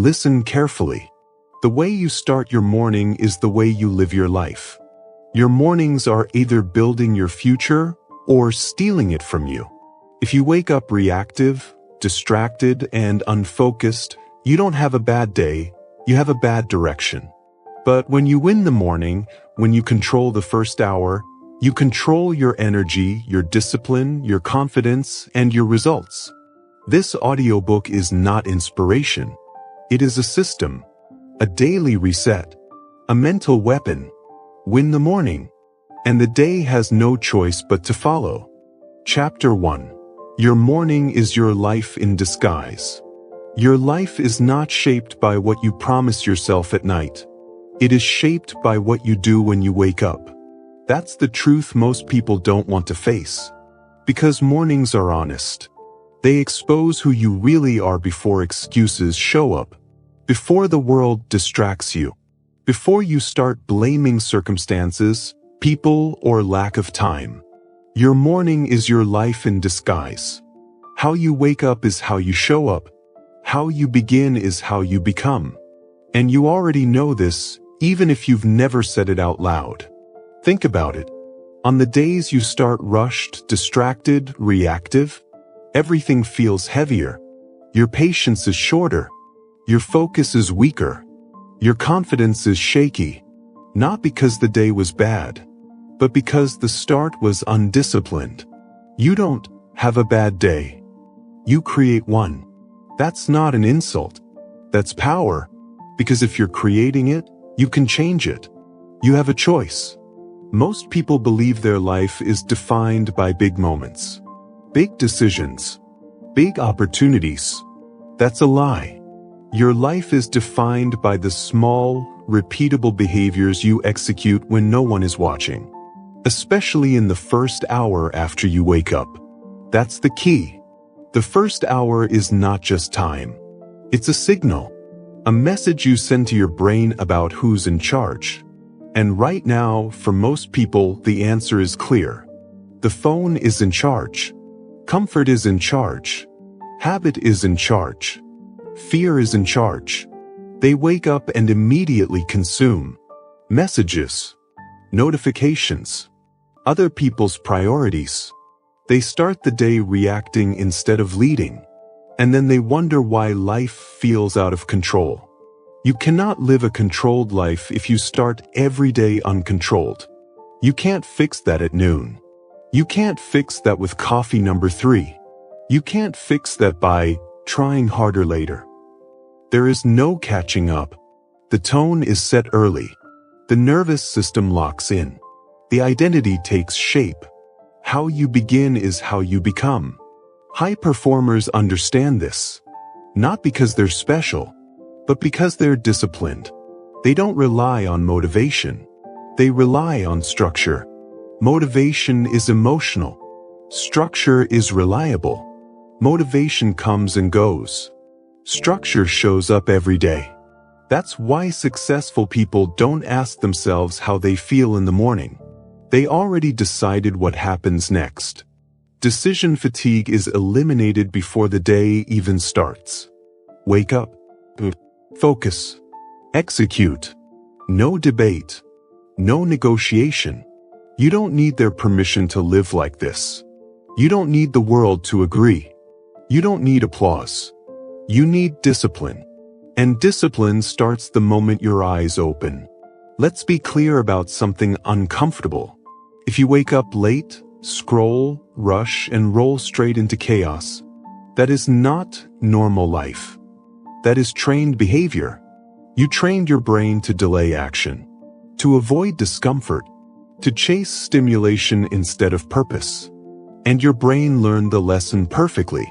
Listen carefully. The way you start your morning is the way you live your life. Your mornings are either building your future or stealing it from you. If you wake up reactive, distracted, and unfocused, you don't have a bad day, you have a bad direction. But when you win the morning, when you control the first hour, you control your energy, your discipline, your confidence, and your results. This audiobook is not inspiration. It is a system, a daily reset, a mental weapon. Win the morning, and the day has no choice but to follow. Chapter 1. Your morning is your life in disguise. Your life is not shaped by what you promise yourself at night. It is shaped by what you do when you wake up. That's the truth most people don't want to face. Because mornings are honest. They expose who you really are before excuses show up. Before the world distracts you. Before you start blaming circumstances, people, or lack of time. Your morning is your life in disguise. How you wake up is how you show up. How you begin is how you become. And you already know this, even if you've never said it out loud. Think about it. On the days you start rushed, distracted, reactive, everything feels heavier. Your patience is shorter. Your focus is weaker. Your confidence is shaky. Not because the day was bad, but because the start was undisciplined. You don't have a bad day. You create one. That's not an insult. That's power. Because if you're creating it, you can change it. You have a choice. Most people believe their life is defined by big moments. Big decisions. Big opportunities. That's a lie. Your life is defined by the small, repeatable behaviors you execute when no one is watching. Especially in the first hour after you wake up. That's the key. The first hour is not just time. It's a signal. A message you send to your brain about who's in charge. And right now, for most people, the answer is clear. The phone is in charge. Comfort is in charge. Habit is in charge. Fear is in charge. They wake up and immediately consume messages, notifications, other people's priorities. They start the day reacting instead of leading. And then they wonder why life feels out of control. You cannot live a controlled life if you start every day uncontrolled. You can't fix that at noon. You can't fix that with coffee number 3. You can't fix that by trying harder later. There is no catching up. The tone is set early. The nervous system locks in. The identity takes shape. How you begin is how you become. High performers understand this. Not because they're special, but because they're disciplined. They don't rely on motivation. They rely on structure. Motivation is emotional. Structure is reliable. Motivation comes and goes. Structure shows up every day. That's why successful people don't ask themselves how they feel in the morning. They already decided what happens next. Decision fatigue is eliminated before the day even starts. Wake up. Focus. Execute. No debate. No negotiation. You don't need their permission to live like this. You don't need the world to agree. You don't need applause. You need discipline. And discipline starts the moment your eyes open. Let's be clear about something uncomfortable. If you wake up late, scroll, rush, and roll straight into chaos, that is not normal life. That is trained behavior. You trained your brain to delay action, to avoid discomfort, to chase stimulation instead of purpose. And your brain learned the lesson perfectly.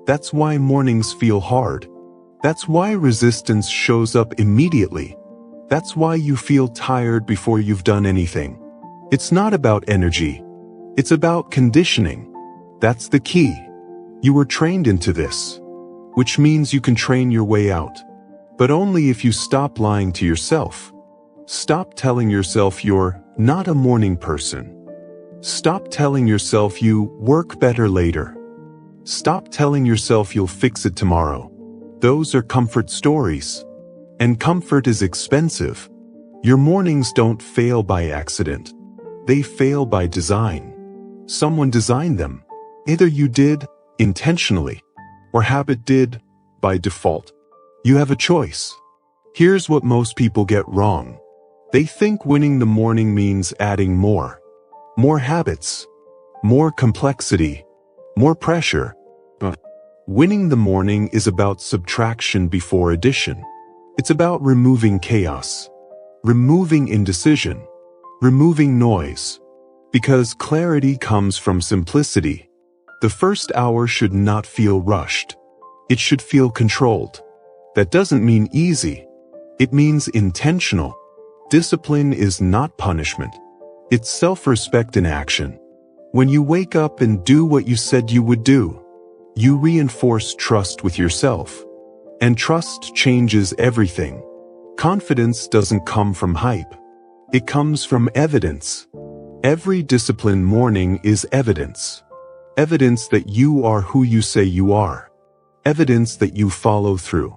That's why mornings feel hard. That's why resistance shows up immediately. That's why you feel tired before you've done anything. It's not about energy. It's about conditioning. That's the key. You were trained into this, which means you can train your way out. But only if you stop lying to yourself. Stop telling yourself you're not a morning person. Stop telling yourself you work better later. Stop telling yourself you'll fix it tomorrow. Those are comfort stories. And comfort is expensive. Your mornings don't fail by accident. They fail by design. Someone designed them. Either you did, intentionally, or habit did, by default. You have a choice. Here's what most people get wrong. They think winning the morning means adding more. More habits. More complexity. More pressure. But winning the morning is about subtraction before addition. It's about removing chaos. Removing indecision. Removing noise. Because clarity comes from simplicity. The first hour should not feel rushed. It should feel controlled. That doesn't mean easy. It means intentional. Discipline is not punishment. It's self-respect in action. When you wake up and do what you said you would do, you reinforce trust with yourself. And trust changes everything. Confidence doesn't come from hype. It comes from evidence. Every disciplined morning is evidence. Evidence that you are who you say you are. Evidence that you follow through.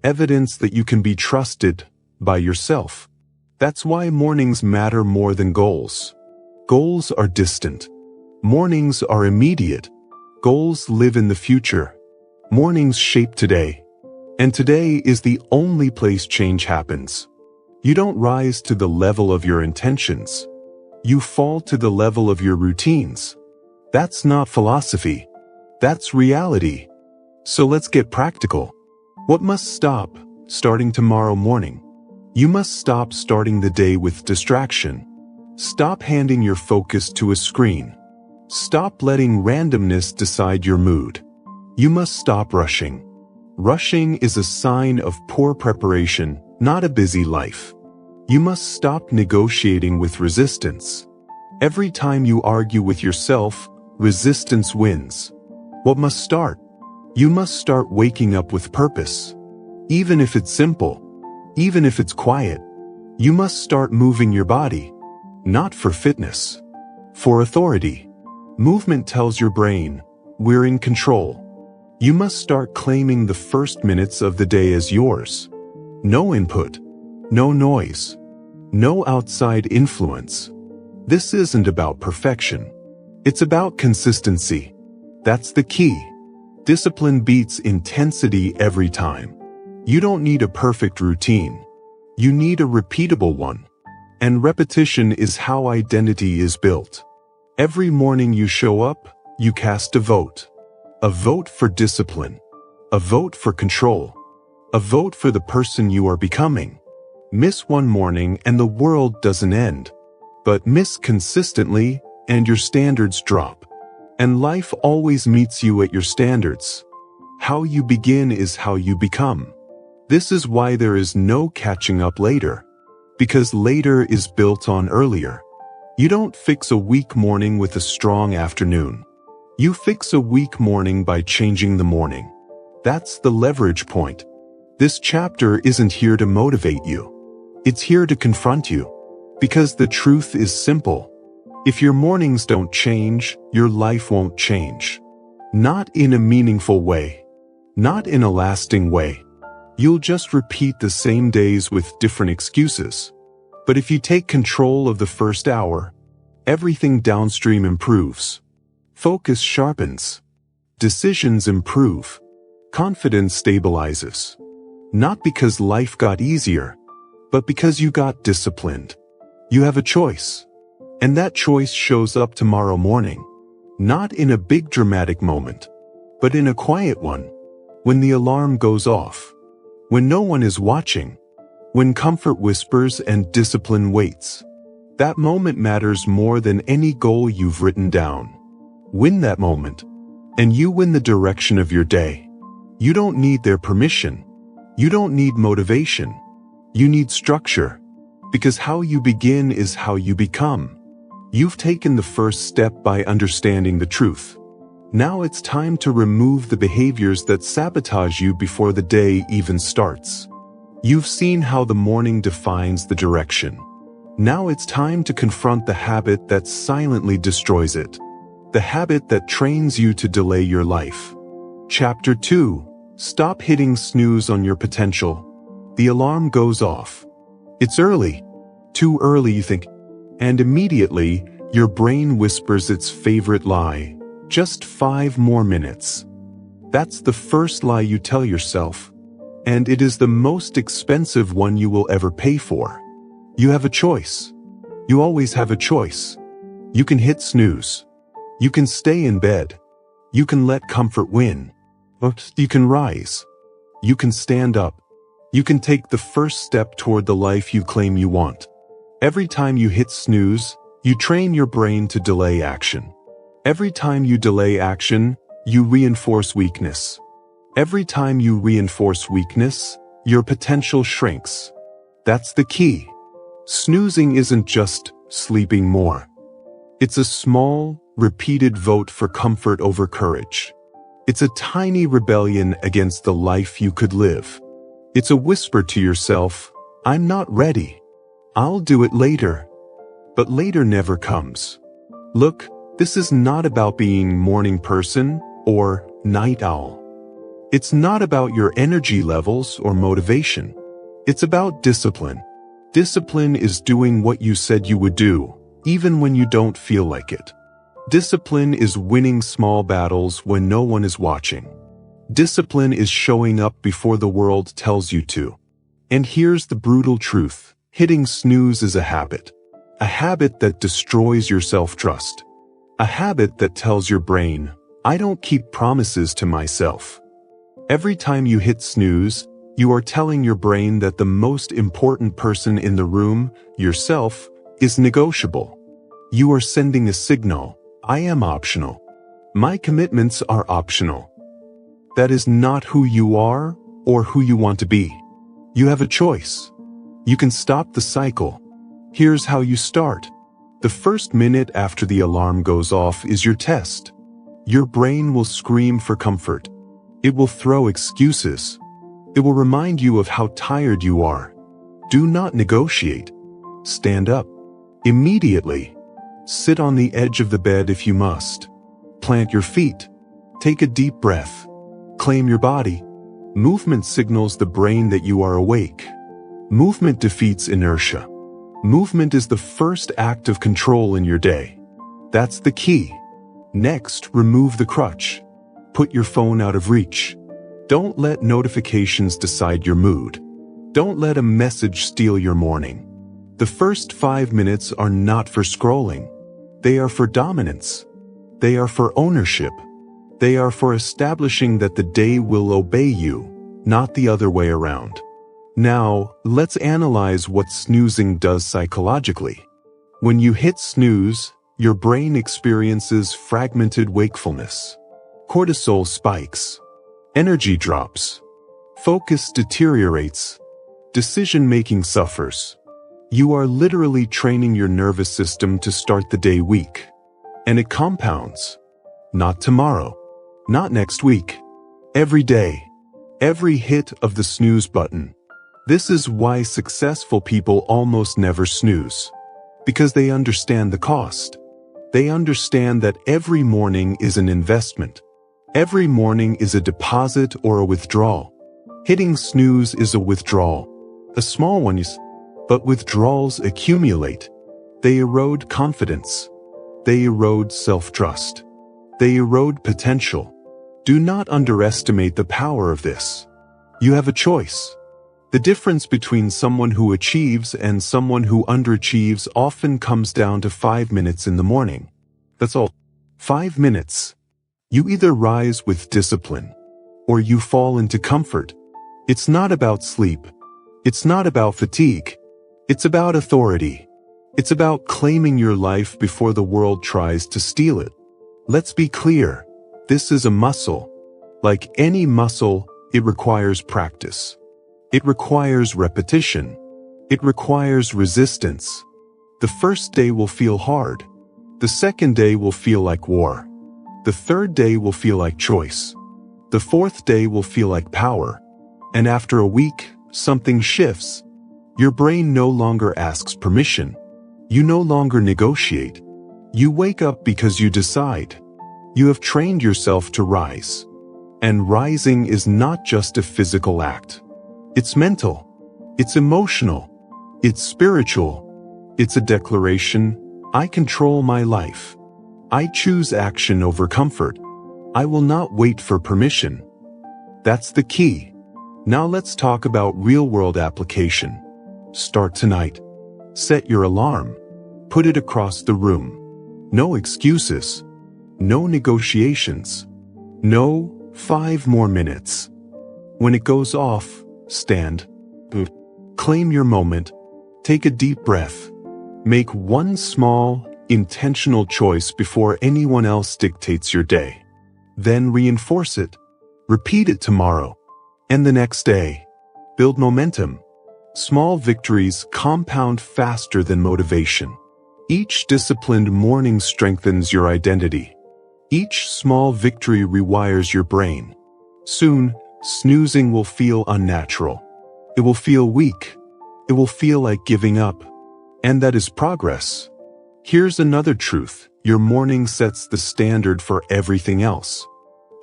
Evidence that you can be trusted by yourself. That's why mornings matter more than goals. Goals are distant. Mornings are immediate. Goals live in the future. Mornings shape today. And today is the only place change happens. You don't rise to the level of your intentions. You fall to the level of your routines. That's not philosophy. That's reality. So let's get practical. What must stop starting tomorrow morning? You must stop starting the day with distraction. Stop handing your focus to a screen. Stop letting randomness decide your mood. You must stop rushing. Rushing is a sign of poor preparation, not a busy life. You must stop negotiating with resistance. Every time you argue with yourself, resistance wins. What must start? You must start waking up with purpose. Even if it's simple, even if it's quiet, you must start moving your body. Not for fitness, for authority. Movement tells your brain, we're in control. You must start claiming the first minutes of the day as yours. No input, no noise, no outside influence. This isn't about perfection. It's about consistency. That's the key. Discipline beats intensity every time. You don't need a perfect routine. You need a repeatable one. And repetition is how identity is built. Every morning you show up, you cast a vote. A vote for discipline. A vote for control. A vote for the person you are becoming. Miss one morning and the world doesn't end. But miss consistently and your standards drop. And life always meets you at your standards. How you begin is how you become. This is why there is no catching up later. Because later is built on earlier. You don't fix a weak morning with a strong afternoon. You fix a weak morning by changing the morning. That's the leverage point. This chapter isn't here to motivate you. It's here to confront you. Because the truth is simple. If your mornings don't change, your life won't change. Not in a meaningful way. Not in a lasting way. You'll just repeat the same days with different excuses. But if you take control of the first hour, everything downstream improves. Focus sharpens. Decisions improve. Confidence stabilizes. Not because life got easier, but because you got disciplined. You have a choice. And that choice shows up tomorrow morning. Not in a big dramatic moment, but in a quiet one. When the alarm goes off. When no one is watching. When comfort whispers and discipline waits. That moment matters more than any goal you've written down. Win that moment. And you win the direction of your day. You don't need their permission. You don't need motivation. You need structure. Because how you begin is how you become. You've taken the first step by understanding the truth. Now it's time to remove the behaviors that sabotage you before the day even starts. You've seen how the morning defines the direction. Now it's time to confront the habit that silently destroys it. The habit that trains you to delay your life. Chapter 2. Stop hitting snooze on your potential. The alarm goes off. It's early. Too early, you think. And immediately, your brain whispers its favorite lie. Just 5 more minutes. That's the first lie you tell yourself. And it is the most expensive one you will ever pay for. You have a choice. You always have a choice. You can hit snooze. You can stay in bed. You can let comfort win. But you can rise. You can stand up. You can take the first step toward the life you claim you want. Every time you hit snooze, you train your brain to delay action. Every time you delay action, you reinforce weakness. Every time you reinforce weakness, your potential shrinks. That's the key. Snoozing isn't just sleeping more. It's a small, repeated vote for comfort over courage. It's a tiny rebellion against the life you could live. It's a whisper to yourself, I'm not ready. I'll do it later. But later never comes. Look, this is not about being morning person or night owl. It's not about your energy levels or motivation. It's about discipline. Discipline is doing what you said you would do, even when you don't feel like it. Discipline is winning small battles when no one is watching. Discipline is showing up before the world tells you to. And here's the brutal truth. Hitting snooze is a habit. A habit that destroys your self-trust. A habit that tells your brain, I don't keep promises to myself. Every time you hit snooze, you are telling your brain that the most important person in the room, yourself, is negotiable. You are sending a signal, I am optional. My commitments are optional. That is not who you are or who you want to be. You have a choice. You can stop the cycle. Here's how you start. The first minute after the alarm goes off is your test. Your brain will scream for comfort. It will throw excuses. It will remind you of how tired you are. Do not negotiate. Stand up. Immediately. Sit on the edge of the bed if you must. Plant your feet. Take a deep breath. Claim your body. Movement signals the brain that you are awake. Movement defeats inertia. Movement is the first act of control in your day. That's the key. Next, remove the crutch. Put your phone out of reach. Don't let notifications decide your mood. Don't let a message steal your morning. The first 5 minutes are not for scrolling. They are for dominance. They are for ownership. They are for establishing that the day will obey you, not the other way around. Now, let's analyze what snoozing does psychologically. When you hit snooze, your brain experiences fragmented wakefulness. Cortisol spikes. Energy drops. Focus deteriorates. Decision-making suffers. You are literally training your nervous system to start the day weak. And it compounds. Not tomorrow. Not next week. Every day. Every hit of the snooze button. This is why successful people almost never snooze. Because they understand the cost. They understand that every morning is an investment. Every morning is a deposit or a withdrawal. Hitting snooze is a withdrawal. A small one is, but withdrawals accumulate. They erode confidence. They erode self-trust. They erode potential. Do not underestimate the power of this. You have a choice. The difference between someone who achieves and someone who underachieves often comes down to 5 minutes in the morning. That's all. 5 minutes. You either rise with discipline, or you fall into comfort. It's not about sleep. It's not about fatigue. It's about authority. It's about claiming your life before the world tries to steal it. Let's be clear. This is a muscle. Like any muscle, it requires practice. It requires repetition. It requires resistance. The first day will feel hard. The second day will feel like war. The third day will feel like choice. The fourth day will feel like power. And after a week, something shifts. Your brain no longer asks permission. You no longer negotiate. You wake up because you decide. You have trained yourself to rise. And rising is not just a physical act. It's mental. It's emotional. It's spiritual. It's a declaration: I control my life. I choose action over comfort. I will not wait for permission. That's the key. Now let's talk about real-world application. Start tonight. Set your alarm. Put it across the room. No excuses. No negotiations. No 5 more minutes. When it goes off, stand. Claim your moment. Take a deep breath. Make one small, intentional choice before anyone else dictates your day. Then reinforce it. Repeat it tomorrow. And the next day. Build momentum. Small victories compound faster than motivation. Each disciplined morning strengthens your identity. Each small victory rewires your brain. Soon, snoozing will feel unnatural. It will feel weak. It will feel like giving up. And that is progress. Here's another truth: your morning sets the standard for everything else.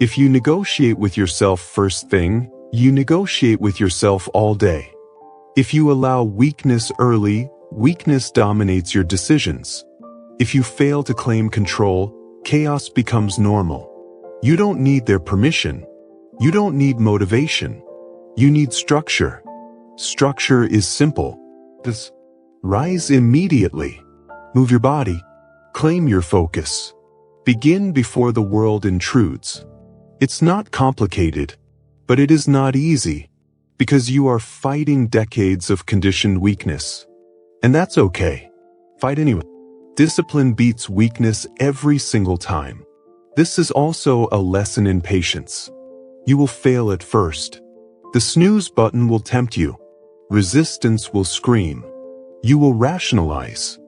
If you negotiate with yourself first thing, you negotiate with yourself all day. If you allow weakness early, weakness dominates your decisions. If you fail to claim control, chaos becomes normal. You don't need their permission. You don't need motivation. You need structure. Structure is simple. Just rise immediately. Move your body. Claim your focus. Begin before the world intrudes. It's not complicated, but it is not easy, because you are fighting decades of conditioned weakness. And that's okay. Fight anyway. Discipline beats weakness every single time. This is also a lesson in patience. You will fail at first. The snooze button will tempt you. Resistance will scream. You will rationalize.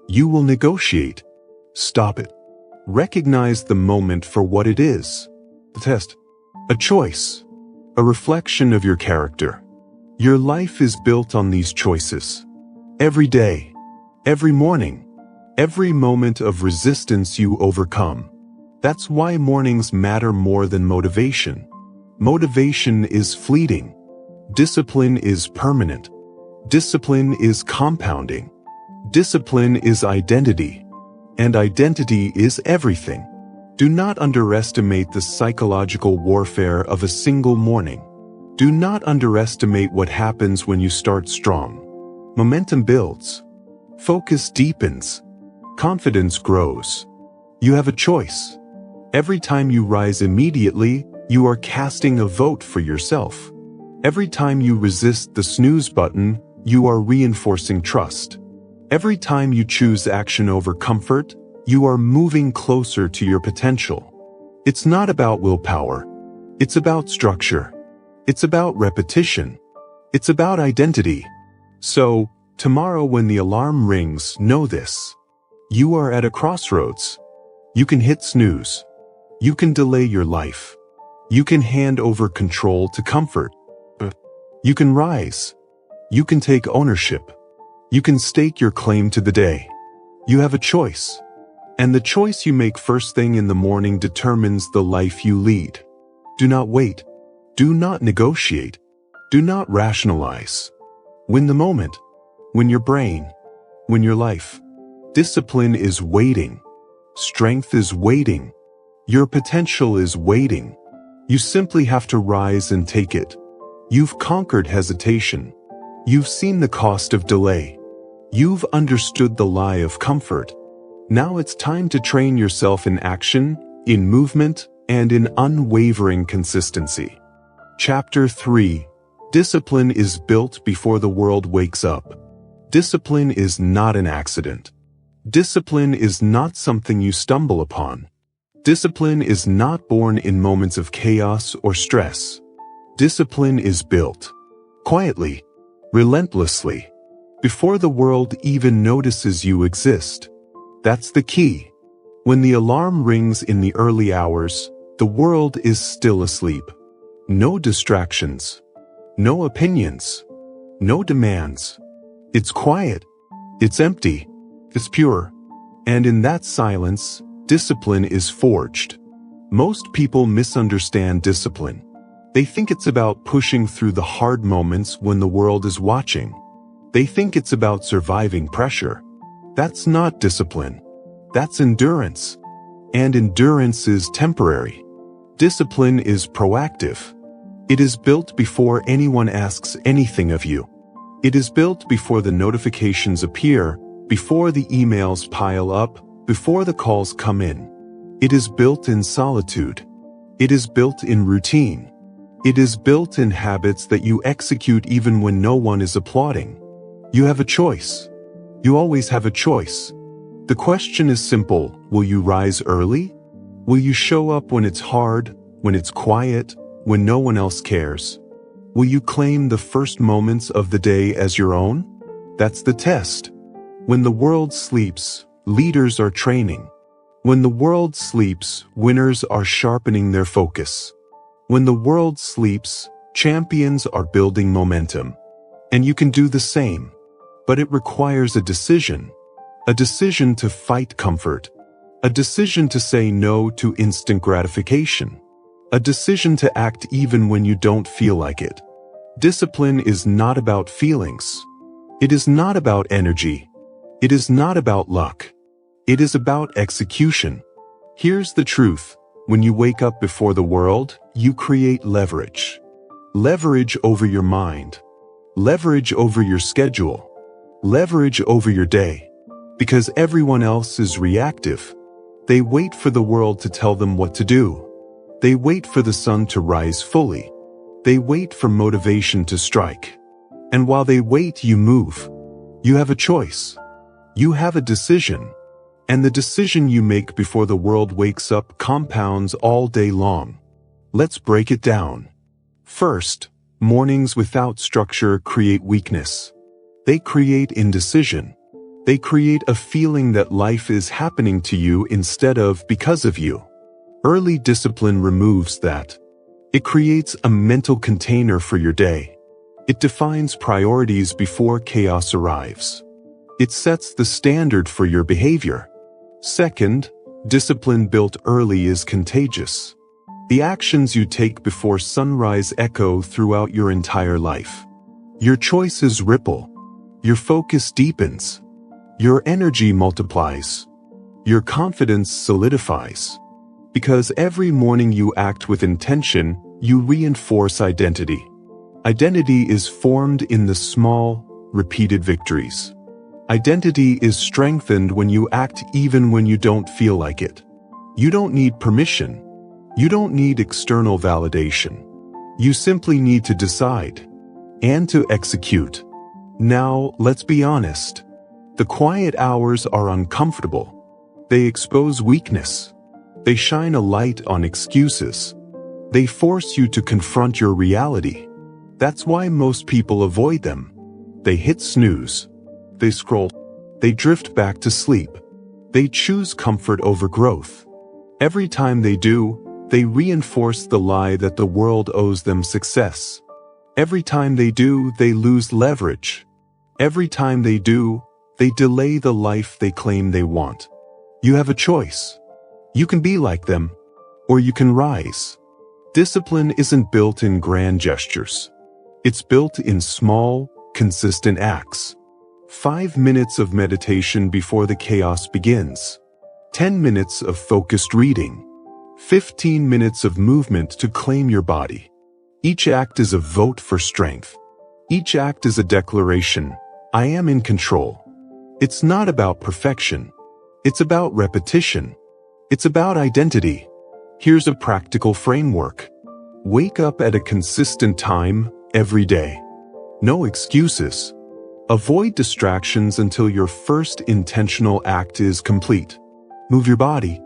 You will negotiate. Stop it. Recognize the moment for what it is. The test. A choice. A reflection of your character. Your life is built on these choices. Every day. Every morning. Every moment of resistance you overcome. That's why mornings matter more than motivation. Motivation is fleeting. Discipline is permanent. Discipline is compounding. Discipline is identity. And identity is everything. Do not underestimate the psychological warfare of a single morning. Do not underestimate what happens when you start strong. Momentum builds. Focus deepens. Confidence grows. You have a choice. Every time you rise immediately, you are casting a vote for yourself. Every time you resist the snooze button, you are reinforcing trust. Every time you choose action over comfort, you are moving closer to your potential. It's not about willpower. It's about structure. It's about repetition. It's about identity. So, tomorrow when the alarm rings, know this. You are at a crossroads. You can hit snooze. You can delay your life. You can hand over control to comfort. You can rise. You can take ownership. You can stake your claim to the day. You have a choice. And the choice you make first thing in the morning determines the life you lead. Do not wait. Do not negotiate. Do not rationalize. Win the moment. Win your brain. Win your life. Discipline is waiting. Strength is waiting. Your potential is waiting. You simply have to rise and take it. You've conquered hesitation. You've seen the cost of delay. You've understood the lie of comfort. Now it's time to train yourself in action, in movement, and in unwavering consistency. Chapter 3. Discipline is built before the world wakes up. Discipline is not an accident. Discipline is not something you stumble upon. Discipline is not born in moments of chaos or stress. Discipline is built quietly, relentlessly, before the world even notices you exist. That's the key. When the alarm rings in the early hours, the world is still asleep. No distractions. No opinions. No demands. It's quiet. It's empty. It's pure. And in that silence, discipline is forged. Most people misunderstand discipline. They think it's about pushing through the hard moments when the world is watching. They think it's about surviving pressure. That's not discipline. That's endurance. And endurance is temporary. Discipline is proactive. It is built before anyone asks anything of you. It is built before the notifications appear, before the emails pile up, before the calls come in. It is built in solitude. It is built in routine. It is built in habits that you execute even when no one is applauding. You have a choice. You always have a choice. The question is simple: will you rise early? Will you show up when it's hard, when it's quiet, when no one else cares? Will you claim the first moments of the day as your own? That's the test. When the world sleeps, leaders are training. When the world sleeps, winners are sharpening their focus. When the world sleeps, champions are building momentum. And you can do the same. But it requires a decision. A decision to fight comfort. A decision to say no to instant gratification. A decision to act even when you don't feel like it. Discipline is not about feelings. It is not about energy. It is not about luck. It is about execution. Here's the truth. When you wake up before the world, you create leverage. Leverage over your mind. Leverage over your schedule. Leverage over your day. Because everyone else is reactive. They wait for the world to tell them what to do. They wait for the sun to rise fully. They wait for motivation to strike. And while they wait, you move. You have a choice. You have a decision. And the decision you make before the world wakes up compounds all day long. Let's break it down. First, mornings without structure create weakness. They create indecision. They create a feeling that life is happening to you instead of because of you. Early discipline removes that. It creates a mental container for your day. It defines priorities before chaos arrives. It sets the standard for your behavior. Second, discipline built early is contagious. The actions you take before sunrise echo throughout your entire life. Your choices ripple. Your focus deepens. Your energy multiplies. Your confidence solidifies. Because every morning you act with intention, you reinforce identity. Identity is formed in the small, repeated victories. Identity is strengthened when you act even when you don't feel like it. You don't need permission. You don't need external validation. You simply need to decide and to execute. Now, let's be honest. The quiet hours are uncomfortable. They expose weakness. They shine a light on excuses. They force you to confront your reality. That's why most people avoid them. They hit snooze. They scroll. They drift back to sleep. They choose comfort over growth. Every time they do, they reinforce the lie that the world owes them success. Every time they do, they lose leverage. Every time they do, they delay the life they claim they want. You have a choice. You can be like them, or you can rise. Discipline isn't built in grand gestures. It's built in small, consistent acts. 5 minutes of meditation before the chaos begins. 10 minutes of focused reading. 15 minutes of movement to claim your body. Each act is a vote for strength. Each act is a declaration. I am in control. It's not about perfection. It's about repetition. It's about identity. Here's a practical framework. Wake up at a consistent time every day. No excuses. Avoid distractions until your first intentional act is complete. Move your body.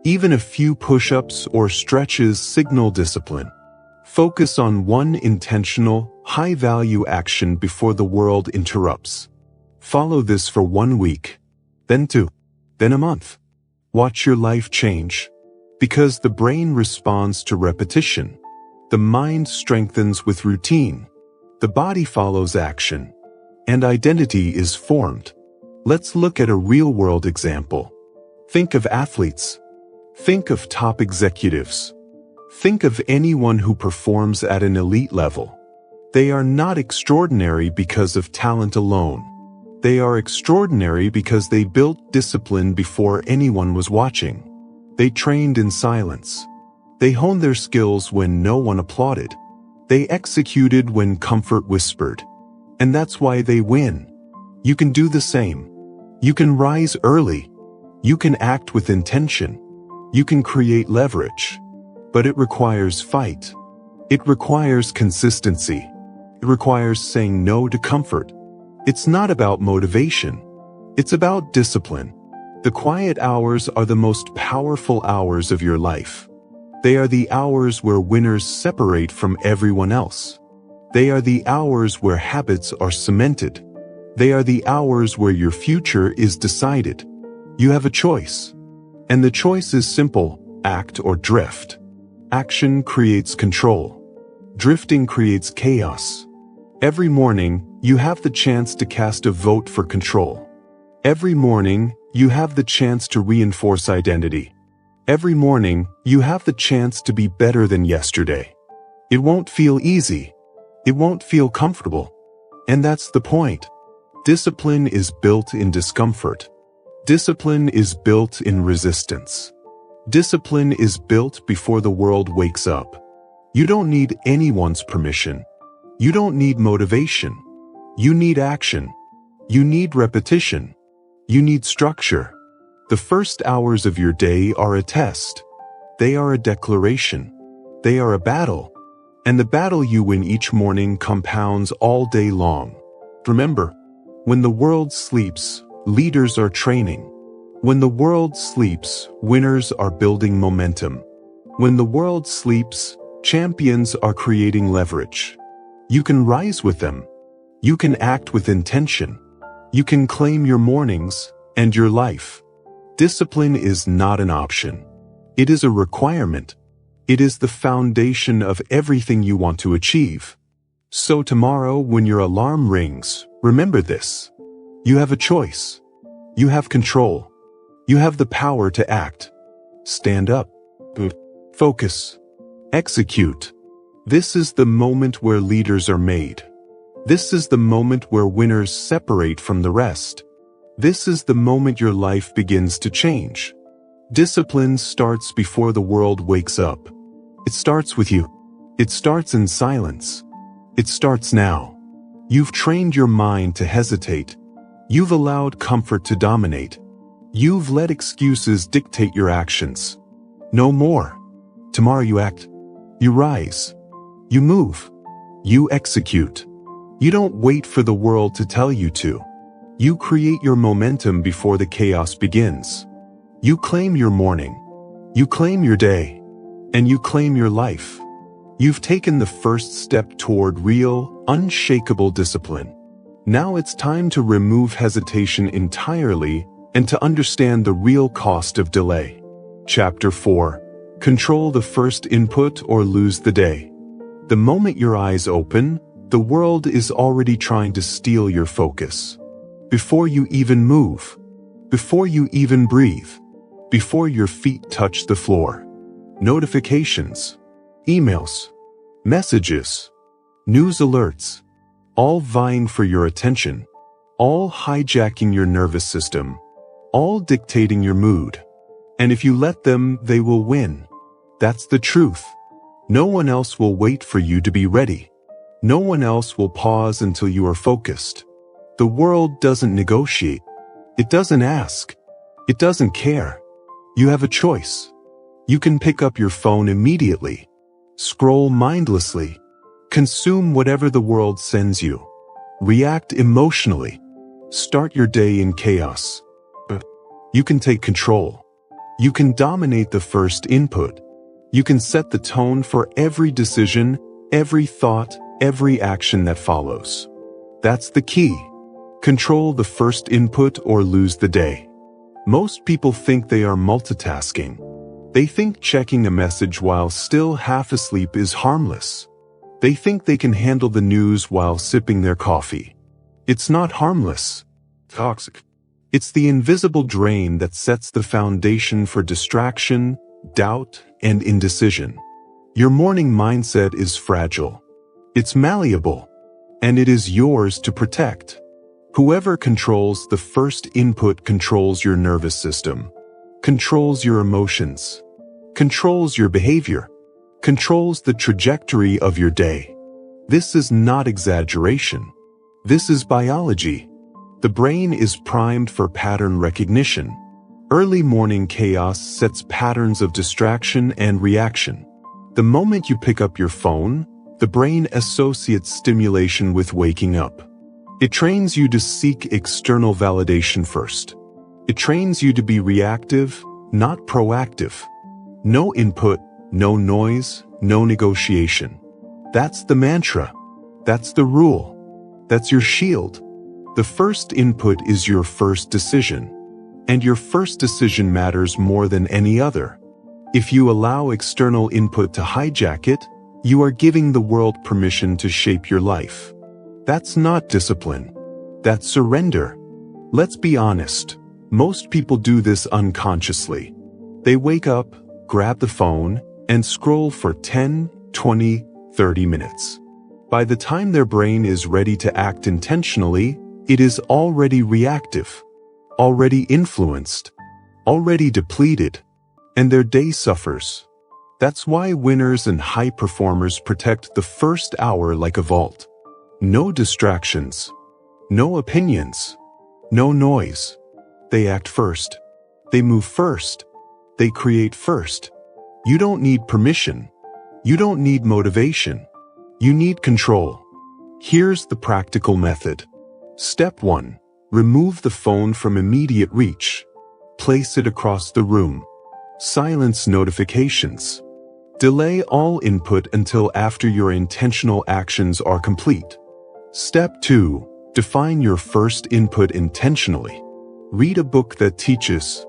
Even a few push-ups or stretches signal discipline. Focus on one intentional, high-value action before the world interrupts. Follow this for 1 week, then 2, then a month. Watch your life change. Because the brain responds to repetition. The mind strengthens with routine. The body follows action. And identity is formed. Let's look at a real-world example. Think of athletes. Think of top executives. Think of anyone who performs at an elite level. They are not extraordinary because of talent alone. They are extraordinary because they built discipline before anyone was watching. They trained in silence. They honed their skills when no one applauded. They executed when comfort whispered. And that's why they win. You can do the same. You can rise early. You can act with intention. You can create leverage. But it requires fight. It requires consistency. It requires saying no to comfort. It's not about motivation. It's about discipline. The quiet hours are the most powerful hours of your life. They are the hours where winners separate from everyone else. They are the hours where habits are cemented. They are the hours where your future is decided. You have a choice. And the choice is simple: act or drift. Action creates control. Drifting creates chaos. Every morning, you have the chance to cast a vote for control. Every morning, you have the chance to reinforce identity. Every morning, you have the chance to be better than yesterday. It won't feel easy. It won't feel comfortable. And that's the point. Discipline is built in discomfort. Discipline is built in resistance. Discipline is built before the world wakes up. You don't need anyone's permission. You don't need motivation. You need action. You need repetition. You need structure. The first hours of your day are a test. They are a declaration. They are a battle. And the battle you win each morning compounds all day long. Remember, when the world sleeps, leaders are training. When the world sleeps, winners are building momentum. When the world sleeps, champions are creating leverage. You can rise with them. You can act with intention. You can claim your mornings and your life. Discipline is not an option. It is a requirement. It is the foundation of everything you want to achieve. So tomorrow, when your alarm rings, remember this. You have a choice. You have control. You have the power to act. Stand up. Focus. Execute. This is the moment where leaders are made. This is the moment where winners separate from the rest. This is the moment your life begins to change. Discipline starts before the world wakes up. It starts with you. It starts in silence. It starts now. You've trained your mind to hesitate. You've allowed comfort to dominate. You've let excuses dictate your actions. No more. Tomorrow you act. You rise. You move. You execute. You don't wait for the world to tell you to. You create your momentum before the chaos begins. You claim your morning. You claim your day. And you claim your life. You've taken the first step toward real, unshakable discipline. Now it's time to remove hesitation entirely and to understand the real cost of delay. Chapter 4. Control the first input or lose the day. The moment your eyes open, the world is already trying to steal your focus. Before you even move. Before you even breathe. Before your feet touch the floor. Notifications. Emails. Messages. News alerts. All vying for your attention. All hijacking your nervous system. All dictating your mood. And if you let them, they will win. That's the truth. No one else will wait for you to be ready. No one else will pause until you are focused. The world doesn't negotiate. It doesn't ask. It doesn't care. You have a choice. You can pick up your phone immediately. Scroll mindlessly. Consume whatever the world sends you. React emotionally. Start your day in chaos. You can take control. You can dominate the first input. You can set the tone for every decision, every thought, every action that follows. That's the key. Control the first input or lose the day. Most people think they are multitasking. They think checking a message while still half asleep is harmless. They think they can handle the news while sipping their coffee. It's not harmless. Toxic. It's the invisible drain that sets the foundation for distraction, doubt, and indecision. Your morning mindset is fragile. It's malleable, and it is yours to protect. Whoever controls the first input controls your nervous system, controls your emotions, controls your behavior, controls the trajectory of your day. This is not exaggeration. This is biology. The brain is primed for pattern recognition. Early morning chaos sets patterns of distraction and reaction. The moment you pick up your phone, the brain associates stimulation with waking up. It trains you to seek external validation first. It trains you to be reactive, not proactive. No input, no noise, no negotiation. That's the mantra. That's the rule. That's your shield. The first input is your first decision. And your first decision matters more than any other. If you allow external input to hijack it, you are giving the world permission to shape your life. That's not discipline. That's surrender. Let's be honest. Most people do this unconsciously. They wake up, grab the phone, and scroll for 10, 20, 30 minutes. By the time their brain is ready to act intentionally, it is already reactive, already influenced, already depleted, and their day suffers. That's why winners and high performers protect the first hour like a vault. No distractions, no opinions, no noise. They act first. They move first. They create first. You don't need permission. You don't need motivation. You need control. Here's the practical method. Step 1. Remove the phone from immediate reach. Place it across the room. Silence notifications. Delay all input until after your intentional actions are complete. Step 2. Define your first input intentionally. Read a book that teaches.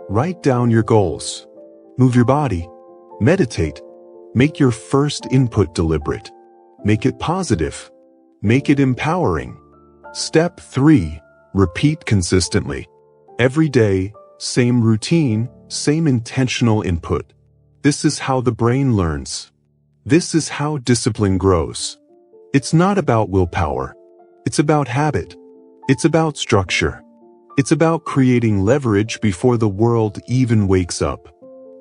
Write down your goals. Move your body. Meditate. Make your first input deliberate. Make it positive. Make it empowering. Step 3. Repeat consistently. Every day, same routine, same intentional input. This is how the brain learns. This is how discipline grows. It's not about willpower. It's about habit. It's about structure. It's about creating leverage before the world even wakes up.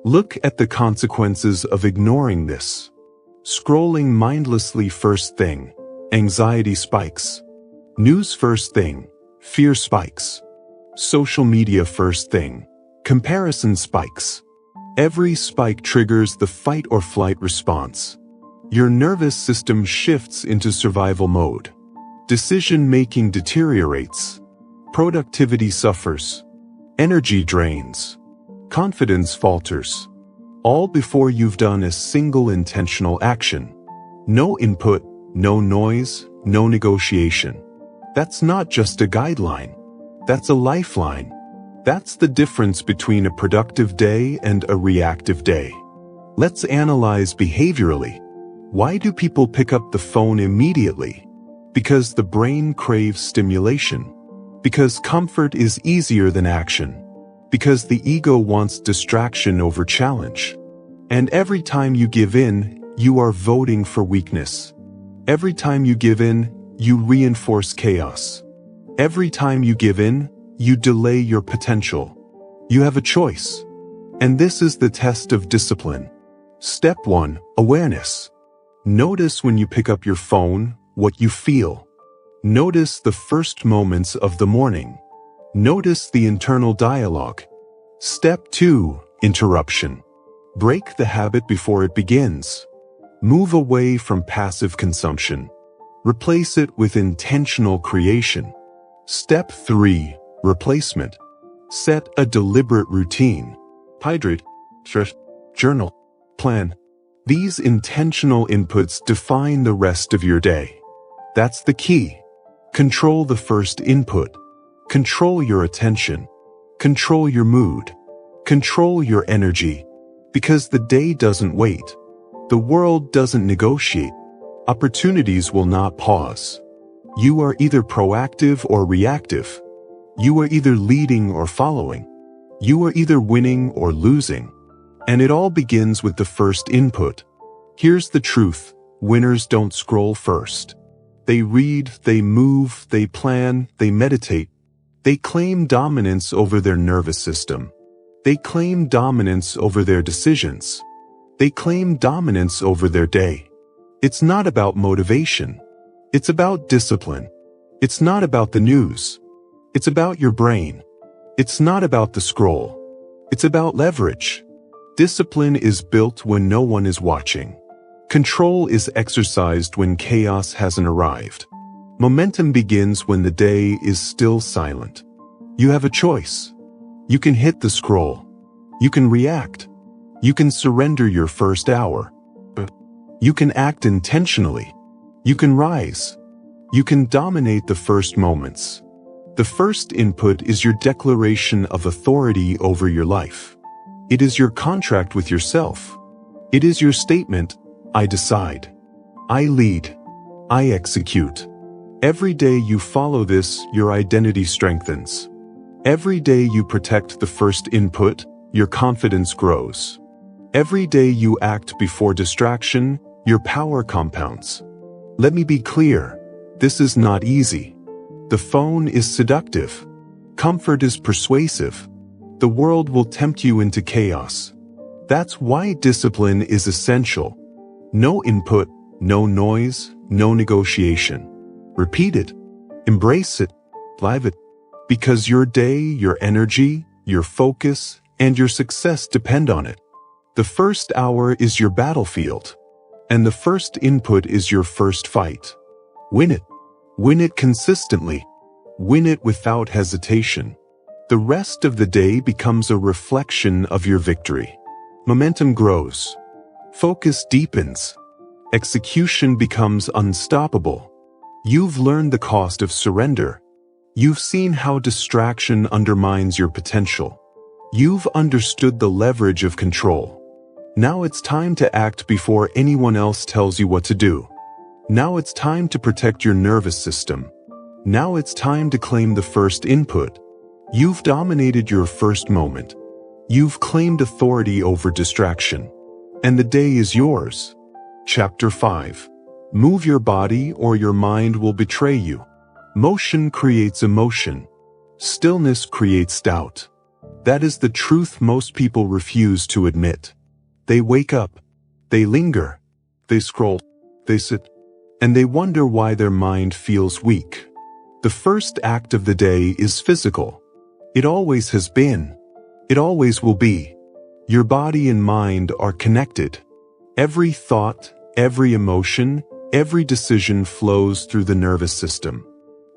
Look at the consequences of ignoring this. Scrolling mindlessly first thing, anxiety spikes. News first thing, fear spikes. Social media first thing, comparison spikes. Every spike triggers the fight or flight response. Your nervous system shifts into survival mode. Decision-making deteriorates. Productivity suffers. Energy drains. Confidence falters. All before you've done a single intentional action. No input, no noise, no negotiation. That's not just a guideline. That's a lifeline. That's the difference between a productive day and a reactive day. Let's analyze behaviorally. Why do people pick up the phone immediately? Because the brain craves stimulation. Because comfort is easier than action. Because the ego wants distraction over challenge. And every time you give in, you are voting for weakness. Every time you give in, you reinforce chaos. Every time you give in, you delay your potential. You have a choice. And this is the test of discipline. Step 1. Awareness. Notice when you pick up your phone, what you feel. Notice the first moments of the morning. Notice the internal dialogue. Step 2. Interruption. Break the habit before it begins. Move away from passive consumption. Replace it with intentional creation. Step 3. Replacement. Set a deliberate routine. Hydrate, stretch, journal, plan. These intentional inputs define the rest of your day. That's the key. Control the first input. Control your attention. Control your mood. Control your energy. Because the day doesn't wait. The world doesn't negotiate. Opportunities will not pause. You are either proactive or reactive. You are either leading or following. You are either winning or losing. And it all begins with the first input. Here's the truth: winners don't scroll first. They read, they move, they plan, they meditate. They claim dominance over their nervous system. They claim dominance over their decisions. They claim dominance over their day. It's not about motivation. It's about discipline. It's not about the news. It's about your brain. It's not about the scroll. It's about leverage. Discipline is built when no one is watching. Control is exercised when chaos hasn't arrived. Momentum begins when the day is still silent. You have a choice. You can hit the scroll. You can react. You can surrender your first hour. You can act intentionally. You can rise. You can dominate the first moments. The first input is your declaration of authority over your life. It is your contract with yourself. It is your statement: I decide. I lead. I execute. Every day you follow this, your identity strengthens. Every day you protect the first input, your confidence grows. Every day you act before distraction, your power compounds. Let me be clear, this is not easy. The phone is seductive. Comfort is persuasive. The world will tempt you into chaos. That's why discipline is essential. No input, no noise, no negotiation. Repeat it. Embrace it. Live it. Because your day, your energy, your focus, and your success depend on it. The first hour is your battlefield. And the first input is your first fight. Win it. Win it consistently. Win it without hesitation. The rest of the day becomes a reflection of your victory. Momentum grows. Focus deepens. Execution becomes unstoppable. You've learned the cost of surrender. You've seen how distraction undermines your potential. You've understood the leverage of control. Now it's time to act before anyone else tells you what to do. Now it's time to protect your nervous system. Now it's time to claim the first input. You've dominated your first moment. You've claimed authority over distraction. And the day is yours. Chapter 5. Move your body or your mind will betray you. Motion creates emotion. Stillness creates doubt. That is the truth most people refuse to admit. They wake up. They linger. They scroll. They sit. And they wonder why their mind feels weak. The first act of the day is physical. It always has been. It always will be. Your body and mind are connected. Every thought, every emotion, every decision flows through the nervous system.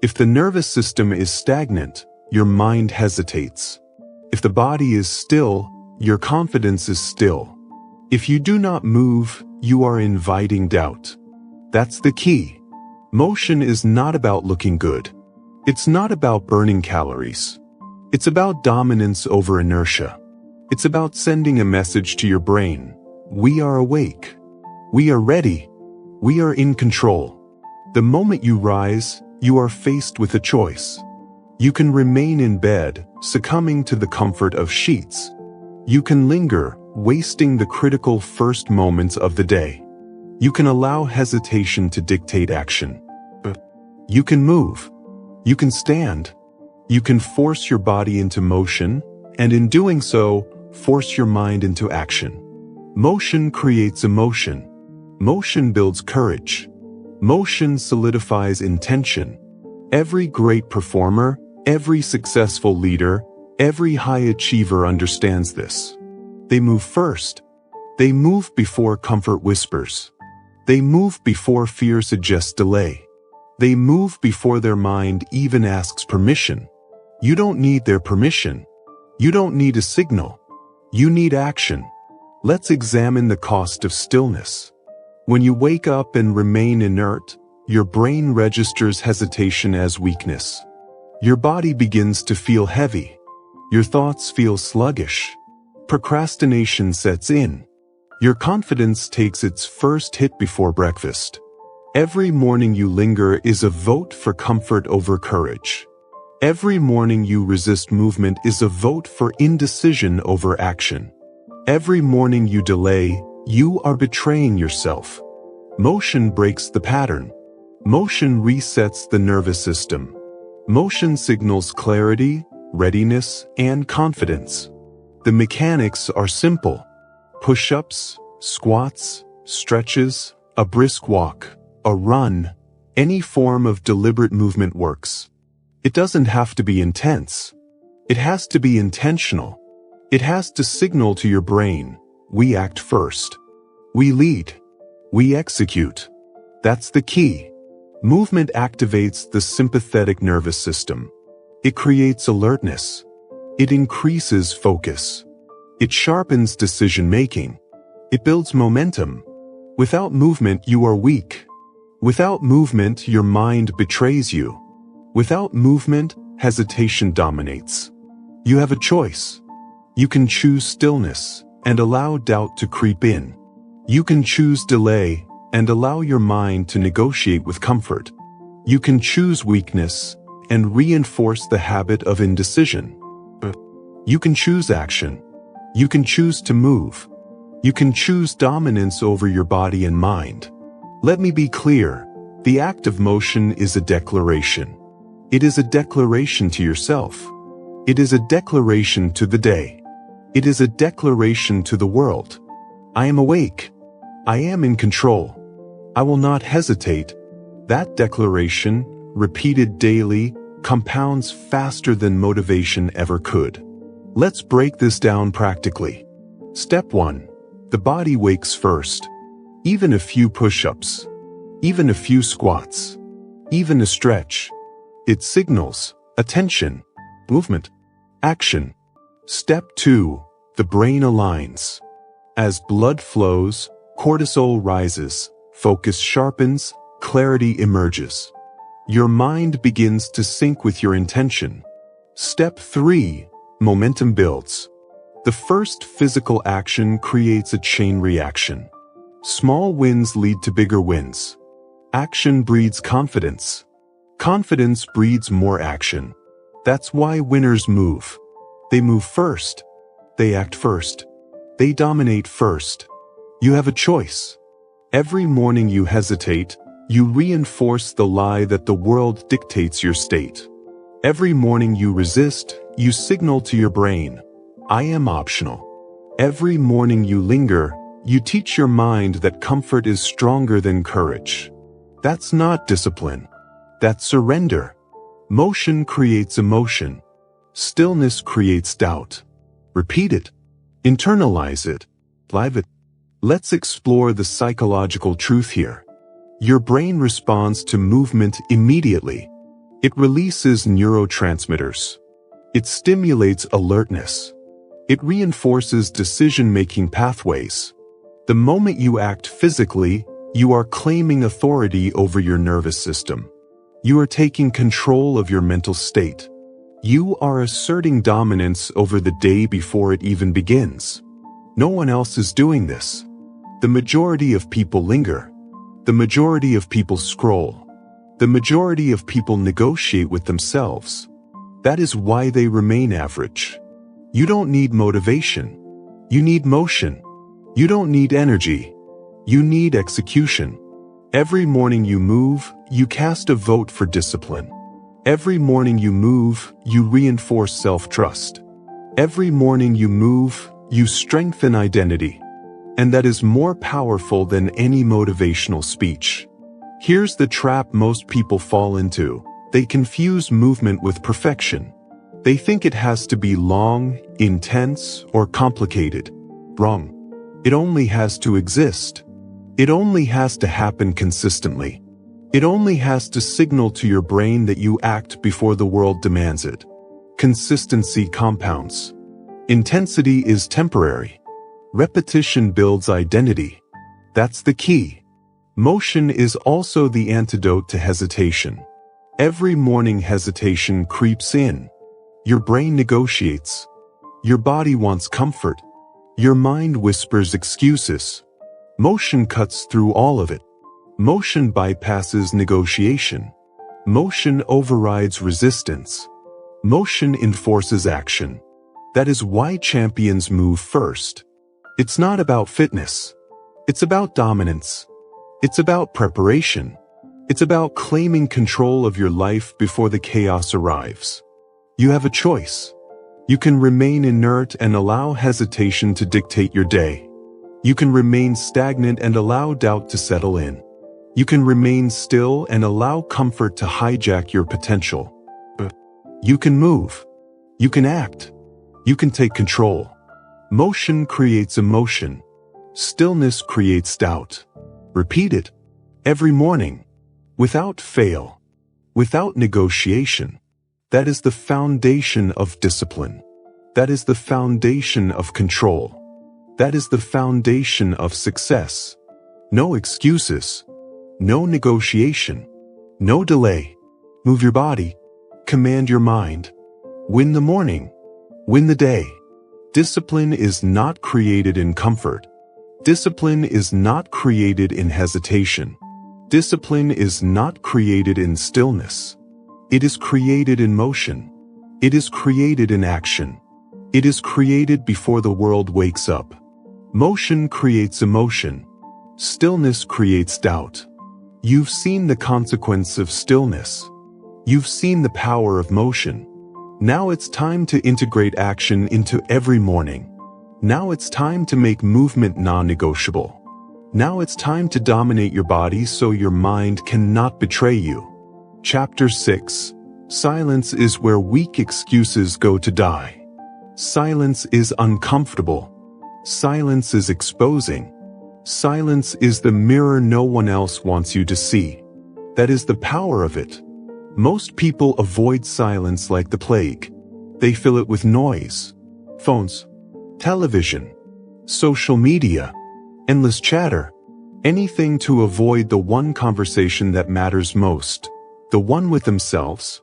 If the nervous system is stagnant, your mind hesitates. If the body is still, your confidence is still. If you do not move, you are inviting doubt. That's the key. Motion is not about looking good. It's not about burning calories. It's about dominance over inertia. It's about sending a message to your brain. We are awake. We are ready. We are in control. The moment you rise, you are faced with a choice. You can remain in bed, succumbing to the comfort of sheets. You can linger, wasting the critical first moments of the day. You can allow hesitation to dictate action. You can move. You can stand. You can force your body into motion, and in doing so, force your mind into action. Motion creates emotion. Motion builds courage. Motion solidifies intention. Every great performer, every successful leader, every high achiever understands this. They move first. They move before comfort whispers. They move before fear suggests delay. They move before their mind even asks permission. You don't need their permission. You don't need a signal. You need action. Let's examine the cost of stillness. When you wake up and remain inert, your brain registers hesitation as weakness. Your body begins to feel heavy. Your thoughts feel sluggish. Procrastination sets in. Your confidence takes its first hit before breakfast. Every morning you linger is a vote for comfort over courage. Every morning you resist movement is a vote for indecision over action. Every morning you delay, you are betraying yourself. Motion breaks the pattern. Motion resets the nervous system. Motion signals clarity, readiness, and confidence. The mechanics are simple. Push-ups, squats, stretches, a brisk walk, a run, any form of deliberate movement works. It doesn't have to be intense. It has to be intentional. It has to signal to your brain, we act first. We lead. We execute. That's the key. Movement activates the sympathetic nervous system. It creates alertness. It increases focus. It sharpens decision-making. It builds momentum. Without movement, you are weak. Without movement, your mind betrays you. Without movement, hesitation dominates. You have a choice. You can choose stillness and allow doubt to creep in. You can choose delay and allow your mind to negotiate with comfort. You can choose weakness and reinforce the habit of indecision. You can choose action. You can choose to move. You can choose dominance over your body and mind. Let me be clear, the act of motion is a declaration. It is a declaration to yourself. It is a declaration to the day. It is a declaration to the world. I am awake. I am in control. I will not hesitate. That declaration, repeated daily, compounds faster than motivation ever could. Let's break this down practically. Step 1. The body wakes first. Even a few push-ups. Even a few squats. Even a stretch. It signals attention, movement, action. Step 2. The brain aligns. As blood flows, cortisol rises. Focus sharpens, clarity emerges. Your mind begins to sync with your intention. Step 3. Momentum builds. The first physical action creates a chain reaction. Small wins lead to bigger wins. Action breeds confidence. Confidence breeds more action. That's why winners move. They move first. They act first. They dominate first. You have a choice. Every morning you hesitate, you reinforce the lie that the world dictates your state. Every morning you resist, you signal to your brain, I am optional. Every morning you linger, you teach your mind that comfort is stronger than courage. That's not discipline. That's surrender. Motion creates emotion. Stillness creates doubt. Repeat it. Internalize it. Live it. Let's explore the psychological truth here. Your brain responds to movement immediately. It releases neurotransmitters. It stimulates alertness. It reinforces decision-making pathways. The moment you act physically, you are claiming authority over your nervous system. You are taking control of your mental state. You are asserting dominance over the day before it even begins. No one else is doing this. The majority of people linger. The majority of people scroll. The majority of people negotiate with themselves. That is why they remain average. You don't need motivation. You need motion. You don't need energy. You need execution. Every morning you move, you cast a vote for discipline. Every morning you move, you reinforce self-trust. Every morning you move, you strengthen identity. And that is more powerful than any motivational speech. Here's the trap most people fall into. They confuse movement with perfection. They think it has to be long, intense, or complicated. Wrong. It only has to exist. It only has to happen consistently. It only has to signal to your brain that you act before the world demands it. Consistency compounds. Intensity is temporary. Repetition builds identity. That's the key. Motion is also the antidote to hesitation. Every morning hesitation creeps in. Your brain negotiates. Your body wants comfort. Your mind whispers excuses. Motion cuts through all of it. Motion bypasses negotiation. Motion overrides resistance. Motion enforces action. That is why champions move first. It's not about fitness. It's about dominance. It's about preparation. It's about claiming control of your life before the chaos arrives. You have a choice. You can remain inert and allow hesitation to dictate your day. You can remain stagnant and allow doubt to settle in. You can remain still and allow comfort to hijack your potential. You can move. You can act. You can take control. Motion creates emotion. Stillness creates doubt. Repeat it every morning, without fail, without negotiation. That is the foundation of discipline. That is the foundation of control. That is the foundation of success. No excuses. No negotiation. No delay. Move your body. Command your mind. Win the morning. Win the day. Discipline is not created in comfort. Discipline is not created in hesitation. Discipline is not created in stillness. It is created in motion. It is created in action. It is created before the world wakes up. Motion creates emotion. Stillness creates doubt. You've seen the consequence of stillness. You've seen the power of motion. Now it's time to integrate action into every morning. Now it's time to make movement non-negotiable. Now it's time to dominate your body so your mind cannot betray you. Chapter 6. Silence is where weak excuses go to die. Silence is uncomfortable. Silence is exposing. Silence is the mirror no one else wants you to see. That is the power of it. Most people avoid silence like the plague. They fill it with noise, phones, television, social media, endless chatter, anything to avoid the one conversation that matters most, the one with themselves.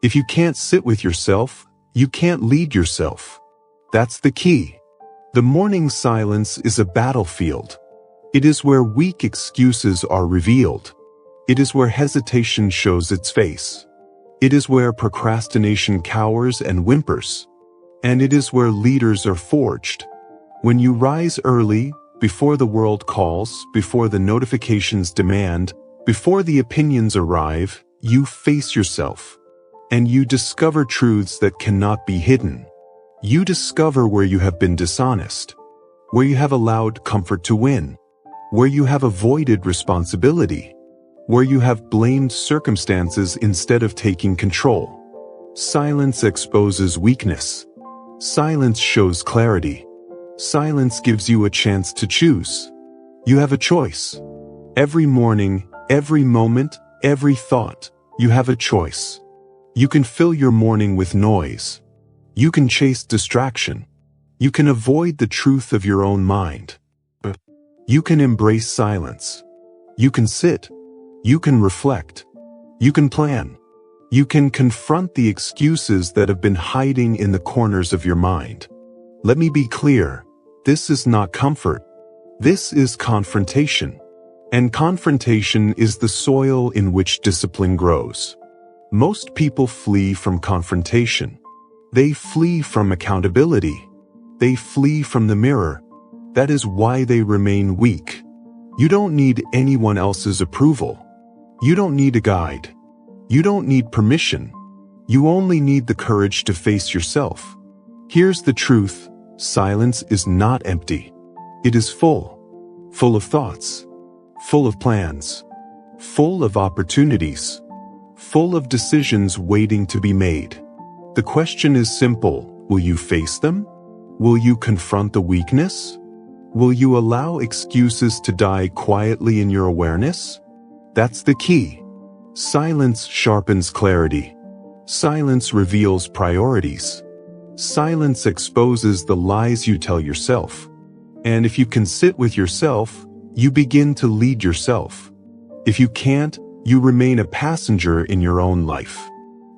If you can't sit with yourself, you can't lead yourself. That's the key. The morning silence is a battlefield. It is where weak excuses are revealed. It is where hesitation shows its face. It is where procrastination cowers and whimpers. And it is where leaders are forged. When you rise early, before the world calls, before the notifications demand, before the opinions arrive, you face yourself. And you discover truths that cannot be hidden. You discover where you have been dishonest, where you have allowed comfort to win, where you have avoided responsibility, where you have blamed circumstances instead of taking control. Silence exposes weakness. Silence shows clarity. Silence gives you a chance to choose. You have a choice. Every morning, every moment, every thought, you have a choice. You can fill your morning with noise. You can chase distraction. You can avoid the truth of your own mind. You can embrace silence. You can sit. You can reflect. You can plan. You can confront the excuses that have been hiding in the corners of your mind. Let me be clear. This is not comfort. This is confrontation. And confrontation is the soil in which discipline grows. Most people flee from confrontation. They flee from accountability. They flee from the mirror. That is why they remain weak. You don't need anyone else's approval. You don't need a guide. You don't need permission. You only need the courage to face yourself. Here's the truth. Silence is not empty. It is full. Full of thoughts. Full of plans. Full of opportunities. Full of decisions waiting to be made. The question is simple. Will you face them? Will you confront the weakness? Will you allow excuses to die quietly in your awareness? That's the key. Silence sharpens clarity. Silence reveals priorities. Silence exposes the lies you tell yourself. And if you can sit with yourself, you begin to lead yourself. If you can't, you remain a passenger in your own life.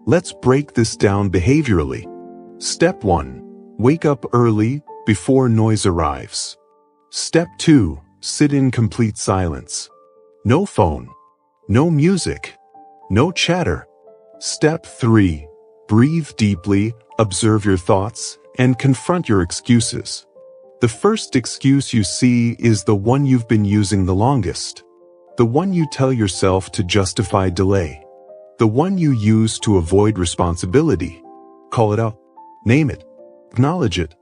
Let's break this down behaviorally. Step 1. Wake up early, before noise arrives. Step 2. Sit in complete silence. No phone. No music. No chatter. Step 3. Breathe deeply, observe your thoughts, and confront your excuses. The first excuse you see is the one you've been using the longest. The one you tell yourself to justify delay. The one you use to avoid responsibility. Call it out. Name it. Acknowledge it.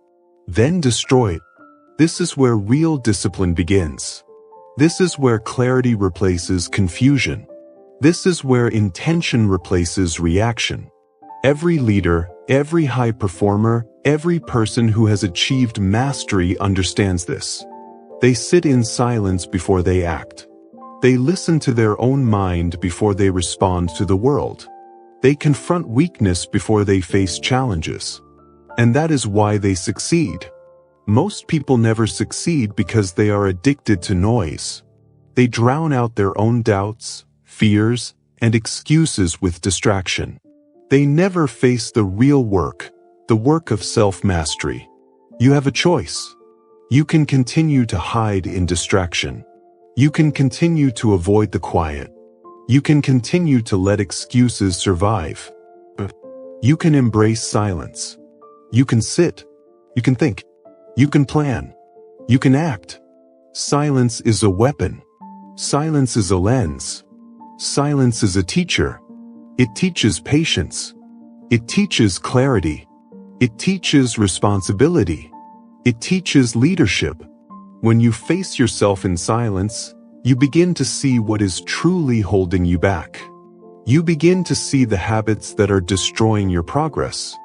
Then destroy it. This is where real discipline begins. This is where clarity replaces confusion. This is where intention replaces reaction. Every leader, every high performer, every person who has achieved mastery understands this. They sit in silence before they act. They listen to their own mind before they respond to the world. They confront weakness before they face challenges. And that is why they succeed. Most people never succeed because they are addicted to noise. They drown out their own doubts, fears, and excuses with distraction. They never face the real work, the work of self-mastery. You have a choice. You can continue to hide in distraction. You can continue to avoid the quiet. You can continue to let excuses survive. You can embrace silence. You can sit. You can think. You can plan. You can act. Silence is a weapon. Silence is a lens. Silence is a teacher. It teaches patience. It teaches clarity. It teaches responsibility. It teaches leadership. When you face yourself in silence, you begin to see what is truly holding you back. You begin to see the habits that are destroying your progress.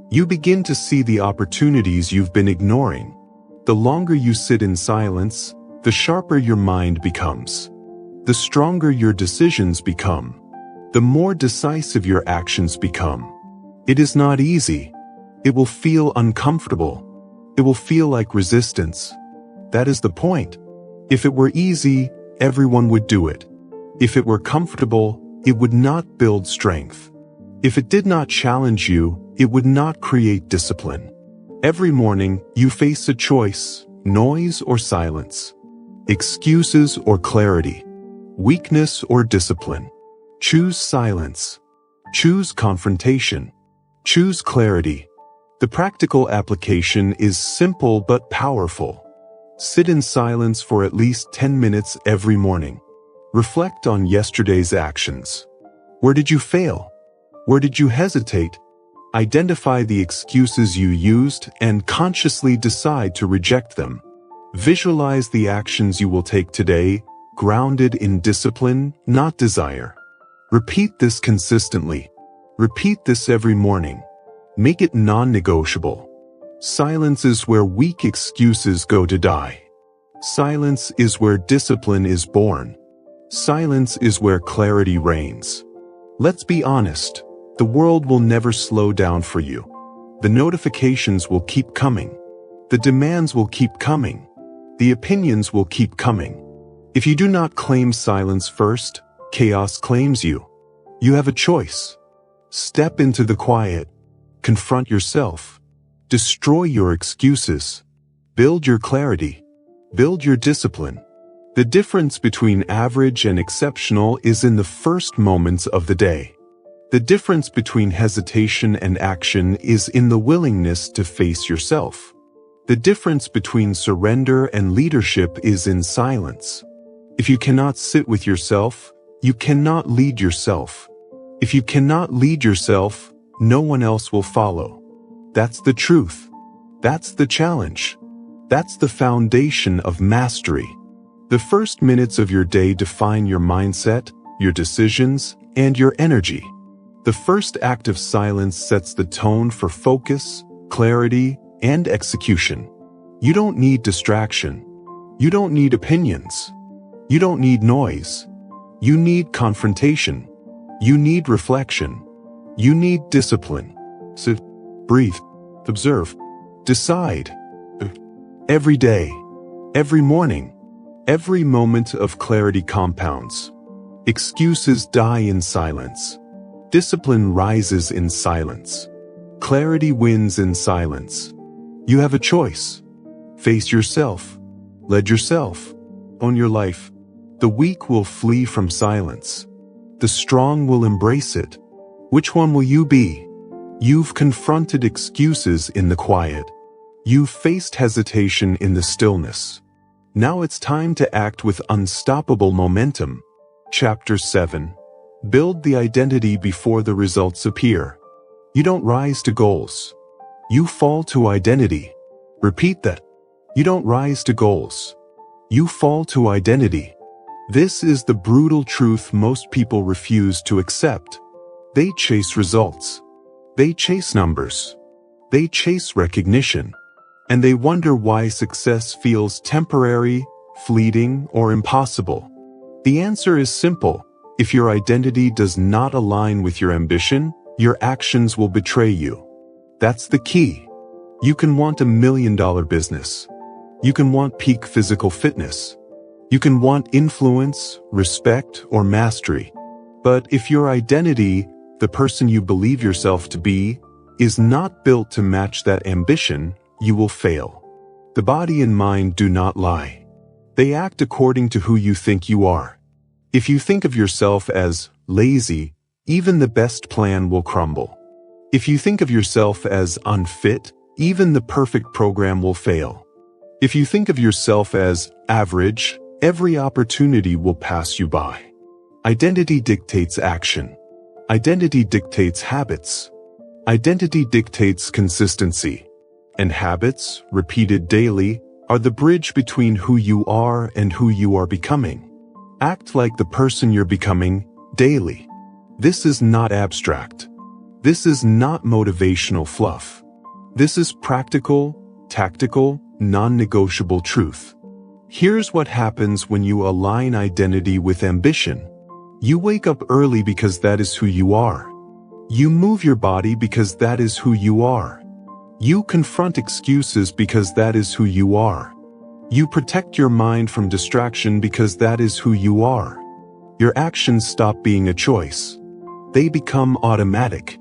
You begin to see the opportunities you've been ignoring. The longer you sit in silence, the sharper your mind becomes. The stronger your decisions become. The more decisive your actions become. It is not easy. It will feel uncomfortable. It will feel like resistance. That is the point. If it were easy, everyone would do it. If it were comfortable, it would not build strength. If it did not challenge you, it would not create discipline. Every morning, you face a choice, noise or silence, excuses or clarity, weakness or discipline. Choose silence. Choose confrontation. Choose clarity. The practical application is simple but powerful. Sit in silence for at least 10 minutes every morning. Reflect on yesterday's actions. Where did you fail? Where did you hesitate? Identify the excuses you used and consciously decide to reject them. Visualize the actions you will take today, grounded in discipline, not desire. Repeat this consistently. Repeat this every morning. Make it non-negotiable. Silence is where weak excuses go to die. Silence is where discipline is born. Silence is where clarity reigns. Let's be honest. The world will never slow down for you. The notifications will keep coming. The demands will keep coming. The opinions will keep coming. If you do not claim silence first, chaos claims you. You have a choice. Step into the quiet. Confront yourself. Destroy your excuses. Build your clarity. Build your discipline. The difference between average and exceptional is in the first moments of the day. The difference between hesitation and action is in the willingness to face yourself. The difference between surrender and leadership is in silence. If you cannot sit with yourself, you cannot lead yourself. If you cannot lead yourself, no one else will follow. That's the truth. That's the challenge. That's the foundation of mastery. The first minutes of your day define your mindset, your decisions, and your energy. The first act of silence sets the tone for focus, clarity, and execution. You don't need distraction. You don't need opinions. You don't need noise. You need confrontation. You need reflection. You need discipline. So, breathe, observe, decide. Every day, every morning, every moment of clarity compounds. Excuses die in silence. Discipline rises in silence. Clarity wins in silence. You have a choice. Face yourself. Lead yourself. Own your life. The weak will flee from silence. The strong will embrace it. Which one will you be? You've confronted excuses in the quiet. You faced hesitation in the stillness. Now it's time to act with unstoppable momentum. Chapter 7. Build the identity before the results appear. You don't rise to goals. You fall to identity. Repeat that. You don't rise to goals. You fall to identity. This is the brutal truth most people refuse to accept. They chase results. They chase numbers. They chase recognition. And they wonder why success feels temporary, fleeting, or impossible. The answer is simple. If your identity does not align with your ambition, your actions will betray you. That's the key. You can want $1 million business. You can want peak physical fitness. You can want influence, respect, or mastery. But if your identity, the person you believe yourself to be, is not built to match that ambition, you will fail. The body and mind do not lie. They act according to who you think you are. If you think of yourself as lazy, even the best plan will crumble. If you think of yourself as unfit, even the perfect program will fail. If you think of yourself as average, every opportunity will pass you by. Identity dictates action. Identity dictates habits. Identity dictates consistency. And habits, repeated daily, are the bridge between who you are and who you are becoming. Act like the person you're becoming, daily. This is not abstract. This is not motivational fluff. This is practical, tactical, non-negotiable truth. Here's what happens when you align identity with ambition. You wake up early because that is who you are. You move your body because that is who you are. You confront excuses because that is who you are. You protect your mind from distraction because that is who you are. Your actions stop being a choice. They become automatic.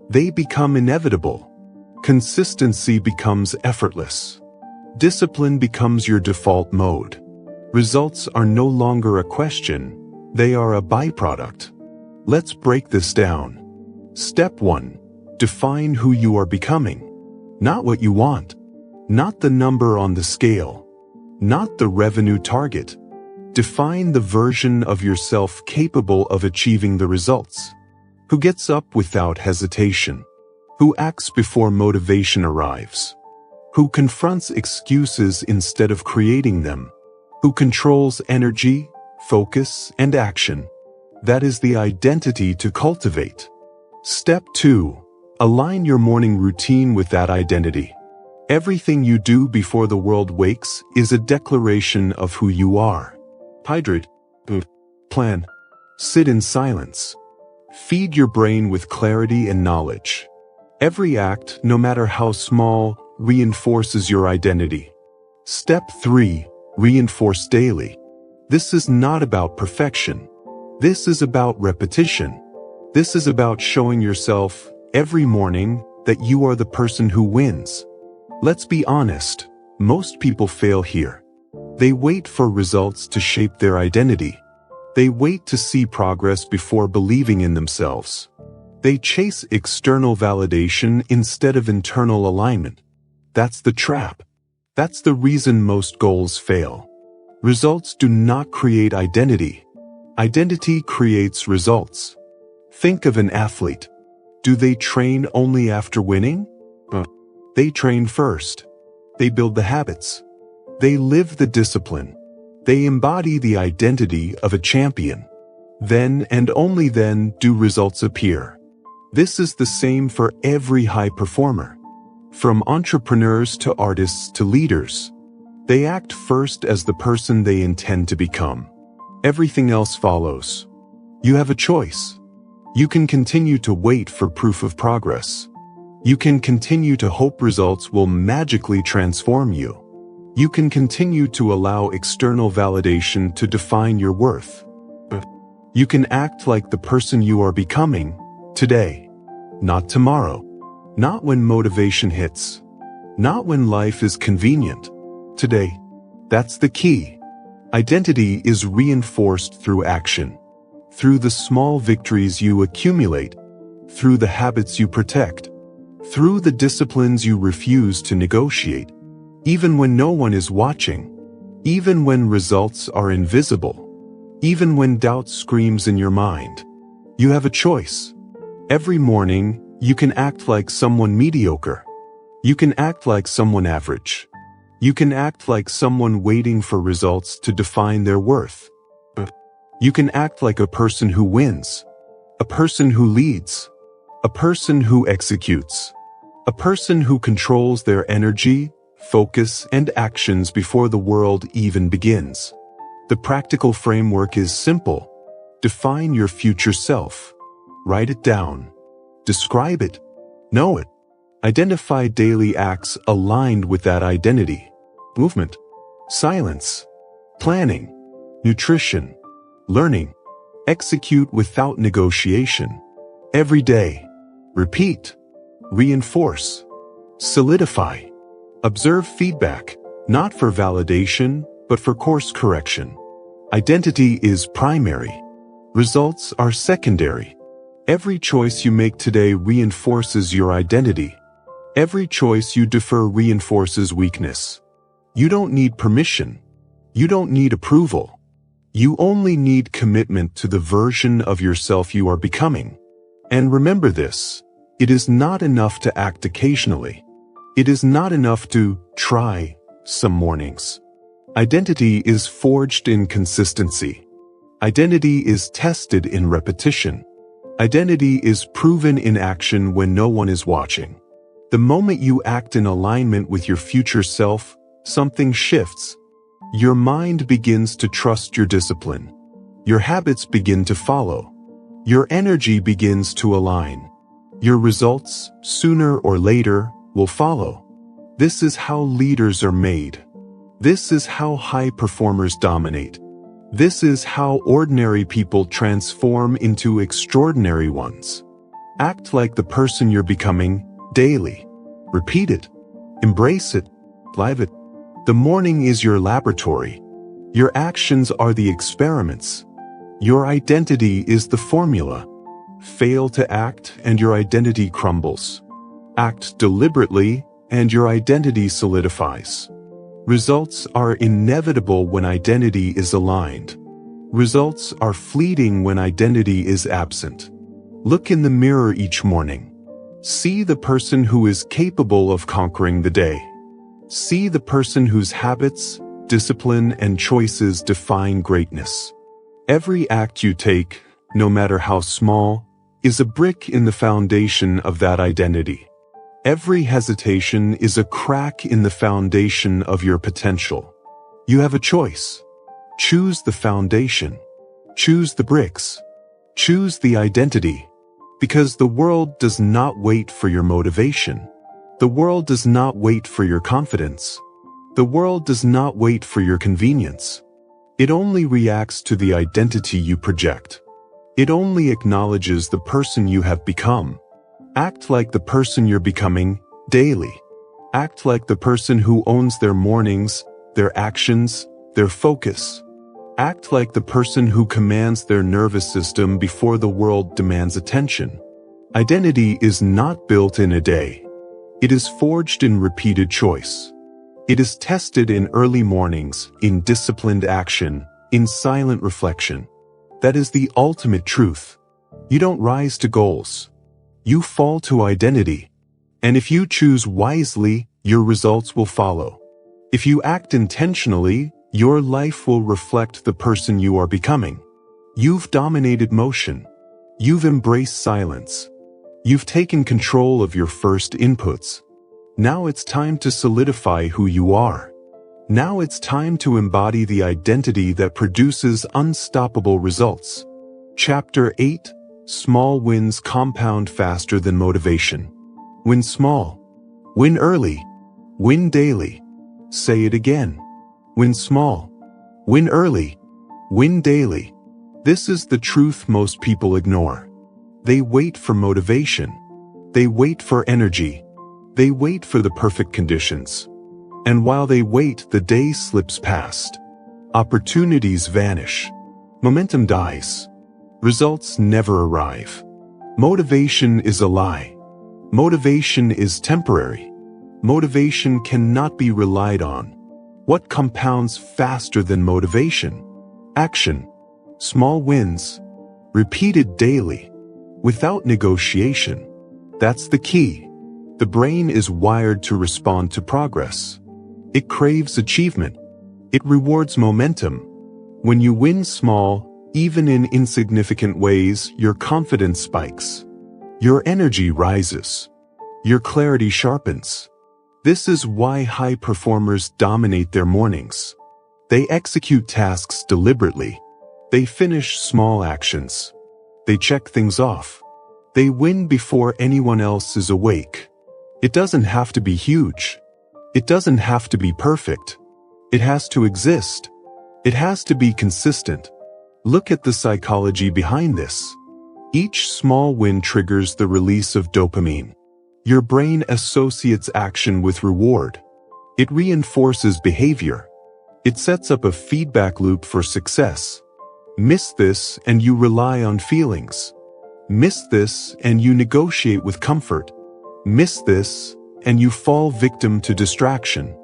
They become inevitable. Consistency becomes effortless. Discipline becomes your default mode. Results are no longer a question, they are a byproduct. Let's break this down. Step 1. Define who you are becoming. Not what you want. Not the number on the scale. Not the revenue target. Define the version of yourself capable of achieving the results. Who gets up without hesitation. Who acts before motivation arrives. Who confronts excuses instead of creating them. Who controls energy, focus, and action. That is the identity to cultivate. Step 2. Align your morning routine with that identity. Everything you do before the world wakes is a declaration of who you are. Hydrate. Plan. Sit in silence. Feed your brain with clarity and knowledge. Every act, no matter how small, reinforces your identity. Step 3. Reinforce daily. This is not about perfection. This is about repetition. This is about showing yourself, every morning, that you are the person who wins. Let's be honest, most people fail here. They wait for results to shape their identity. They wait to see progress before believing in themselves. They chase external validation instead of internal alignment. That's the trap. That's the reason most goals fail. Results do not create identity. Identity creates results. Think of an athlete. Do they train only after winning? They train first. They build the habits. They live the discipline. They embody the identity of a champion. Then and only then do results appear. This is the same for every high performer. From entrepreneurs to artists to leaders. They act first as the person they intend to become. Everything else follows. You have a choice. You can continue to wait for proof of progress. You can continue to hope results will magically transform you. You can continue to allow external validation to define your worth. You can act like the person you are becoming, today. Not tomorrow. Not when motivation hits. Not when life is convenient. Today. That's the key. Identity is reinforced through action. Through the small victories you accumulate. Through the habits you protect. through the disciplines you refuse to negotiate, even when no one is watching, even when results are invisible, even when doubt screams in your mind. You have a choice. Every morning, you can act like someone mediocre. You can act like someone average. You can act like someone waiting for results to define their worth. You can act like a person who wins, a person who leads, a person who executes, a person who controls their energy, focus, and actions before the world even begins. The practical framework is simple. Define your future self. Write it down. Describe it. Know it. Identify daily acts aligned with that identity. Movement, silence, planning, nutrition, learning. Execute without negotiation. Every day. Repeat. Reinforce. Solidify. Observe feedback, not for validation, but for course correction. Identity is primary. Results are secondary. Every choice you make today reinforces your identity. Every choice you defer reinforces weakness. You don't need permission. You don't need approval. You only need commitment to the version of yourself you are becoming. And remember this, it is not enough to act occasionally. It is not enough to try some mornings. Identity is forged in consistency. Identity is tested in repetition. Identity is proven in action when no one is watching. The moment you act in alignment with your future self, something shifts. Your mind begins to trust your discipline. Your habits begin to follow. Your energy begins to align. Your results, sooner or later, will follow. This is how leaders are made. This is how high performers dominate. This is how ordinary people transform into extraordinary ones. Act like the person you're becoming daily. Repeat it. Embrace it. Live it. The morning is your laboratory. Your actions are the experiments. Your identity is the formula. Fail to act and your identity crumbles. Act deliberately and your identity solidifies. Results are inevitable when identity is aligned. Results are fleeting when identity is absent. Look in the mirror each morning. See the person who is capable of conquering the day. See the person whose habits, discipline, and choices define greatness. Every act you take, no matter how small, is a brick in the foundation of that identity. Every hesitation is a crack in the foundation of your potential. You have a choice. Choose the foundation. Choose the bricks. Choose the identity. Because the world does not wait for your motivation. The world does not wait for your confidence. The world does not wait for your convenience. It only reacts to the identity you project. It only acknowledges the person you have become. Act like the person you're becoming daily. Act like the person who owns their mornings, their actions, their focus. Act like the person who commands their nervous system before the world demands attention. Identity is not built in a day. It is forged in repeated choice. It is tested in early mornings, in disciplined action, in silent reflection. That is the ultimate truth. You don't rise to goals. You fall to identity. And if you choose wisely, your results will follow. If you act intentionally, your life will reflect the person you are becoming. You've dominated motion. You've embraced silence. You've taken control of your first inputs. Now it's time to solidify who you are. Now it's time to embody the identity that produces unstoppable results. Chapter 8. Small wins compound faster than motivation. Win small. Win early. Win daily. Say it again. Win small. Win early. Win daily. This is the truth most people ignore. They wait for motivation. They wait for energy. They wait for the perfect conditions. And while they wait, the day slips past. Opportunities vanish. Momentum dies. Results never arrive. Motivation is a lie. Motivation is temporary. Motivation cannot be relied on. What compounds faster than motivation? Action. Small wins. Repeated daily. Without negotiation. That's the key. The brain is wired to respond to progress. It craves achievement. It rewards momentum. When you win small, even in insignificant ways, your confidence spikes. Your energy rises. Your clarity sharpens. This is why high performers dominate their mornings. They execute tasks deliberately. They finish small actions. They check things off. They win before anyone else is awake. It doesn't have to be huge. It doesn't have to be perfect. It has to exist. It has to be consistent. Look at the psychology behind this. Each small win triggers the release of dopamine. Your brain associates action with reward. It reinforces behavior. It sets up a feedback loop for success. Miss this and you rely on feelings. Miss this and you negotiate with comfort. Miss this and you fall victim to distraction.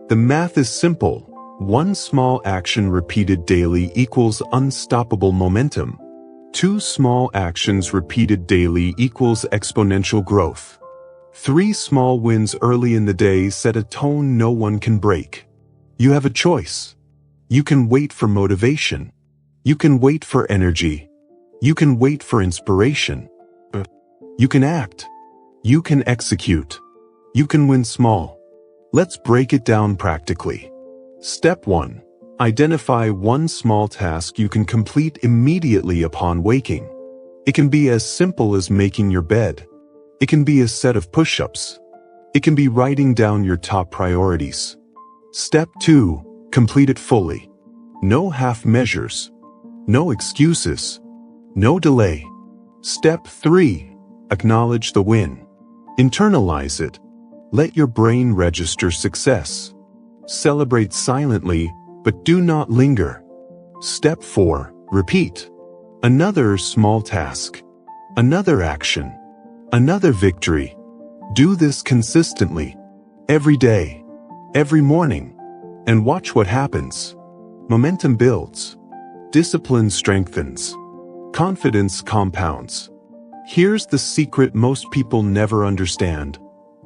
The math is simple. One small action repeated daily equals unstoppable momentum. 2 small actions repeated daily equals exponential growth. 3 small wins early in the day set a tone no one can break. You have a choice. You can wait for motivation. You can wait for energy. You can wait for inspiration. You can act. You can execute. You can win small. Let's break it down practically. Step 1. Identify one small task you can complete immediately upon waking. It can be as simple as making your bed. It can be a set of push-ups. It can be writing down your top priorities. Step 2. Complete it fully. No half measures. No excuses. No delay. Step 3. Acknowledge the win. Internalize it. Let your brain register success. Celebrate silently, but do not linger. Step 4. Repeat. Another small task. Another action. Another victory. Do this consistently. Every day. Every morning. And watch what happens. Momentum builds. Discipline strengthens. Confidence compounds. Here's the secret most people never understand.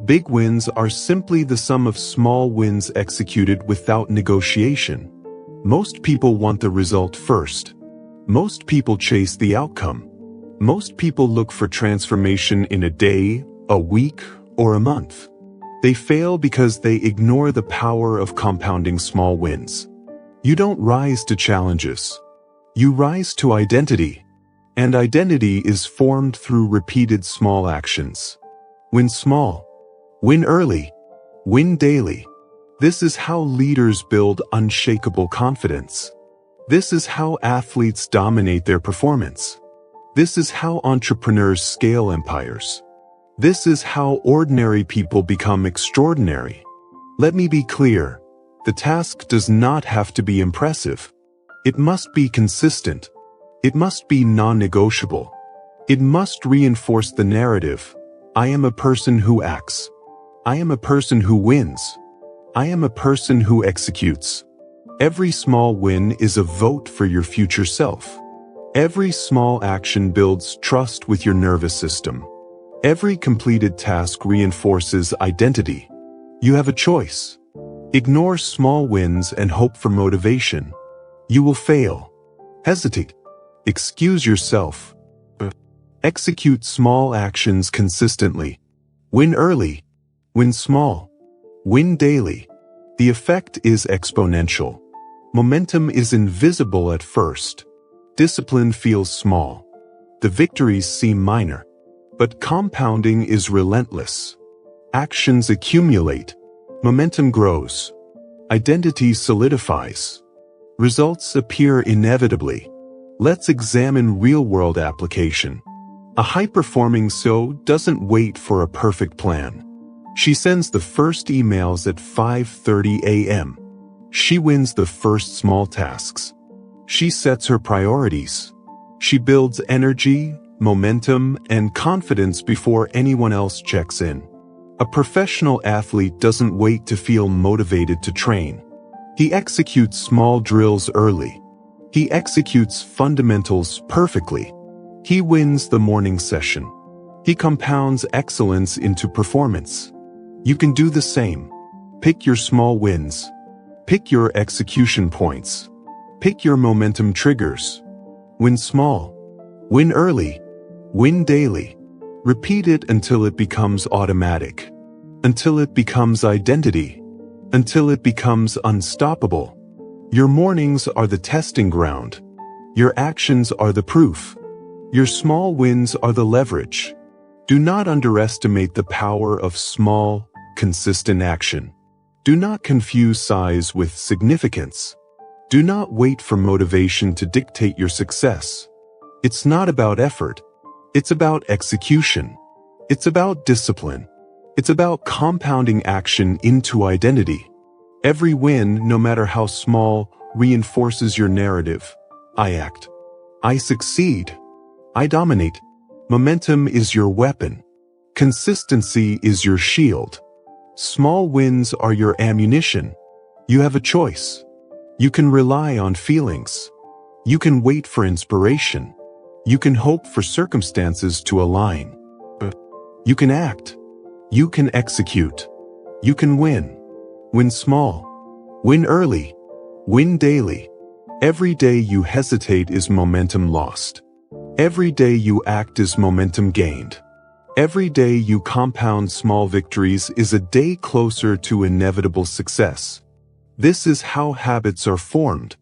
Big wins are simply the sum of small wins executed without negotiation. Most people want the result first. Most people chase the outcome. Most people look for transformation in a day, a week, or a month. They fail because they ignore the power of compounding small wins. You don't rise to challenges. You rise to identity. And identity is formed through repeated small actions. Win small. Win early. Win daily. This is how leaders build unshakable confidence. This is how athletes dominate their performance. This is how entrepreneurs scale empires. This is how ordinary people become extraordinary. Let me be clear. The task does not have to be impressive. It must be consistent. It must be non-negotiable. It must reinforce the narrative. I am a person who acts. I am a person who wins. I am a person who executes. Every small win is a vote for your future self. Every small action builds trust with your nervous system. Every completed task reinforces identity. You have a choice. Ignore small wins and hope for motivation. You will fail. Hesitate. Excuse yourself. Execute small actions consistently. Win early. Win small. Win daily. The effect is exponential. Momentum is invisible at first. Discipline feels small. The victories seem minor. But compounding is relentless. Actions accumulate. Momentum grows. Identity solidifies. Results appear inevitably. Let's examine real-world application. A high-performing CEO doesn't wait for a perfect plan. She sends the first emails at 5:30 a.m. She wins the first small tasks. She sets her priorities. She builds energy, momentum, and confidence before anyone else checks in. A professional athlete doesn't wait to feel motivated to train. He executes small drills early. He executes fundamentals perfectly. He wins the morning session. He compounds excellence into performance. You can do the same. Pick your small wins. Pick your execution points. Pick your momentum triggers. Win small. Win early. Win daily. Repeat it until it becomes automatic. Until it becomes identity. Until it becomes unstoppable. Your mornings are the testing ground. Your actions are the proof. Your small wins are the leverage. Do not underestimate the power of small, consistent action. Do not confuse size with significance. Do not wait for motivation to dictate your success. It's not about effort. It's about execution. It's about discipline. It's about compounding action into identity. Every win, no matter how small, reinforces your narrative. I act. I succeed. I dominate. Momentum is your weapon. Consistency is your shield. Small wins are your ammunition. You have a choice. You can rely on feelings. You can wait for inspiration. You can hope for circumstances to align. You can act. You can execute. You can win. Win small. Win early. Win daily. Every day you hesitate is momentum lost. Every day you act is momentum gained. Every day you compound small victories is a day closer to inevitable success. This is how habits are formed.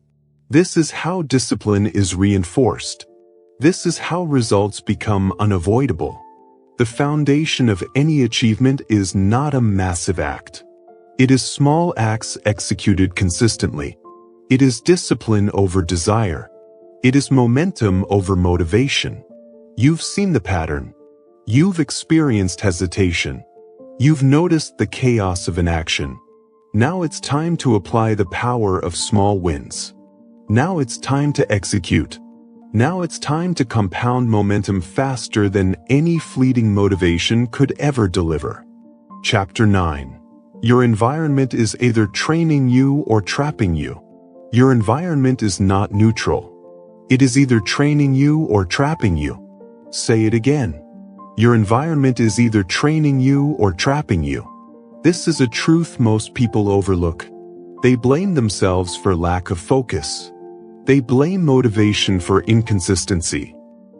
This is how discipline is reinforced. This is how results become unavoidable. The foundation of any achievement is not a massive act. It is small acts executed consistently. It is discipline over desire. It is momentum over motivation. You've seen the pattern. You've experienced hesitation. You've noticed the chaos of inaction. Now it's time to apply the power of small wins. Now it's time to execute. Now it's time to compound momentum faster than any fleeting motivation could ever deliver. Chapter 9. Your environment is either training you or trapping you. Your environment is not neutral. It is either training you or trapping you. Say it again. Your environment is either training you or trapping you. This is a truth most people overlook. They blame themselves for lack of focus. They blame motivation for inconsistency.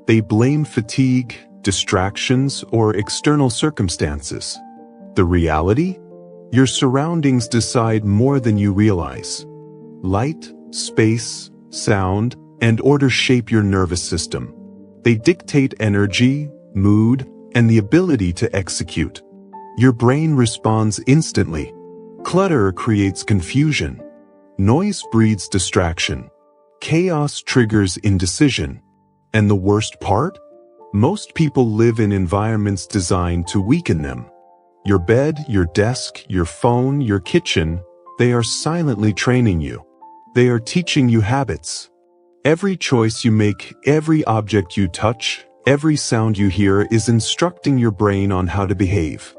They blame fatigue, distractions, or external circumstances. The reality? Your surroundings decide more than you realize. Light, space, sound, and order shape your nervous system. They dictate energy, mood, and the ability to execute. Your brain responds instantly. Clutter creates confusion. Noise breeds distraction. Chaos triggers indecision. And the worst part? Most people live in environments designed to weaken them. Your bed, your desk, your phone, your kitchen, they are silently training you. They are teaching you habits. Every choice you make, every object you touch, every sound you hear is instructing your brain on how to behave.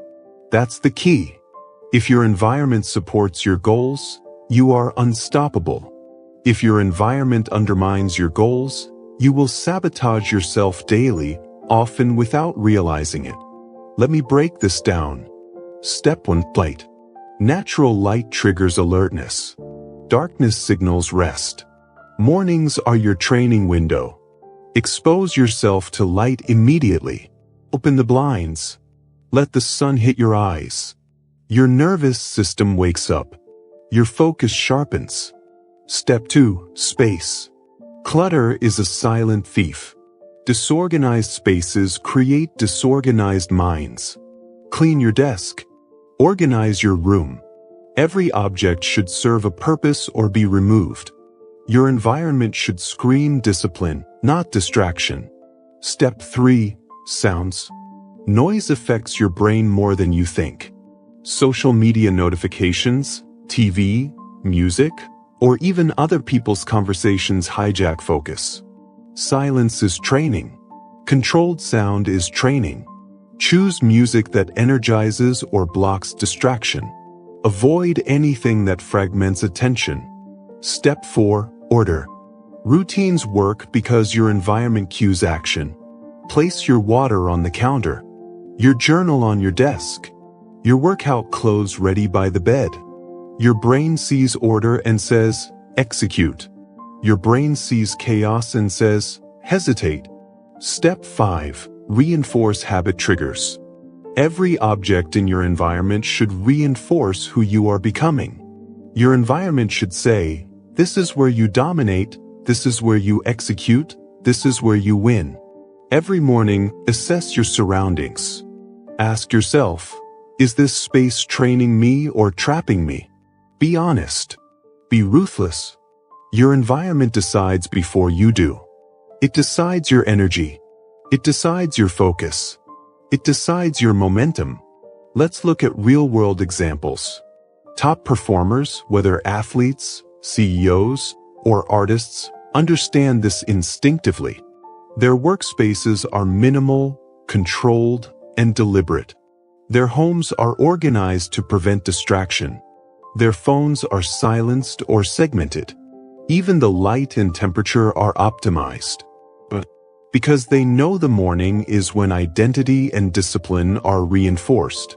That's the key. If your environment supports your goals, you are unstoppable. If your environment undermines your goals, you will sabotage yourself daily, often without realizing it. Let me break this down. Step 1. Light. Natural light triggers alertness. Darkness signals rest. Mornings are your training window. Expose yourself to light immediately. Open the blinds. Let the sun hit your eyes. Your nervous system wakes up. Your focus sharpens. Step 2. Space. Clutter is a silent thief. Disorganized spaces create disorganized minds. Clean your desk. Organize your room. Every object should serve a purpose or be removed. Your environment should scream discipline, not distraction. Step 3. Sounds. Noise affects your brain more than you think. Social media notifications, TV, music, or even other people's conversations hijack focus. Silence is training. Controlled sound is training. Choose music that energizes or blocks distraction. Avoid anything that fragments attention. Step 4. Order. Routines work because your environment cues action. Place your water on the counter, your journal on your desk, your workout clothes ready by the bed. Your brain sees order and says, execute. Your brain sees chaos and says, hesitate. Step 5. Reinforce habit triggers. Every object in your environment should reinforce who you are becoming. Your environment should say, this is where you dominate, this is where you execute, this is where you win. Every morning, assess your surroundings. Ask yourself, is this space training me or trapping me? Be honest. Be ruthless. Your environment decides before you do. It decides your energy. It decides your focus. It decides your momentum. Let's look at real-world examples. Top performers, whether athletes, CEOs, or artists, understand this instinctively. Their workspaces are minimal, controlled, and deliberate. Their homes are organized to prevent distraction. Their phones are silenced or segmented. Even the light and temperature are optimized. But because they know the morning is when identity and discipline are reinforced.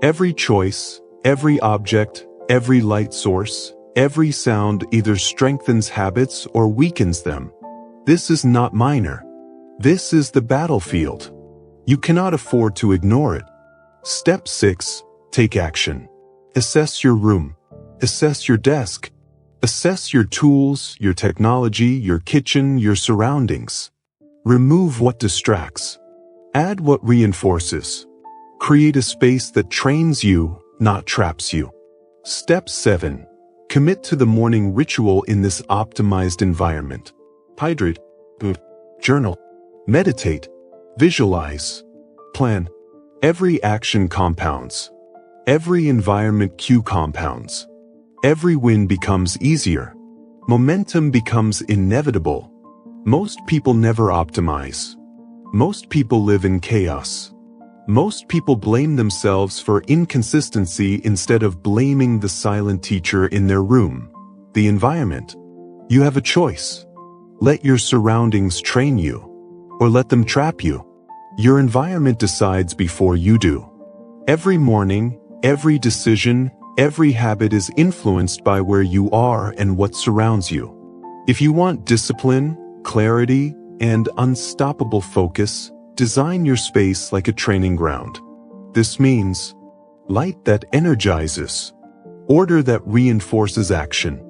Every choice, every object, every light source, every sound either strengthens habits or weakens them. This is not minor. This is the battlefield. You cannot afford to ignore it. Step 6. Take action. Assess your room. Assess your desk. Assess your tools, your technology, your kitchen, your surroundings. Remove what distracts. Add what reinforces. Create a space that trains you, not traps you. Step 7. Commit to the morning ritual in this optimized environment. Hydrate. Journal. Meditate. Visualize. Plan. Every action compounds. Every environment cue compounds. Every win becomes easier. Momentum becomes inevitable. Most people never optimize. Most people live in chaos. Most people blame themselves for inconsistency instead of blaming the silent teacher in their room, the environment. You have a choice. Let your surroundings train you, or let them trap you. Your environment decides before you do. Every morning, every decision, every habit is influenced by where you are and what surrounds you. If you want discipline, clarity, and unstoppable focus, design your space like a training ground. This means light that energizes, order that reinforces action,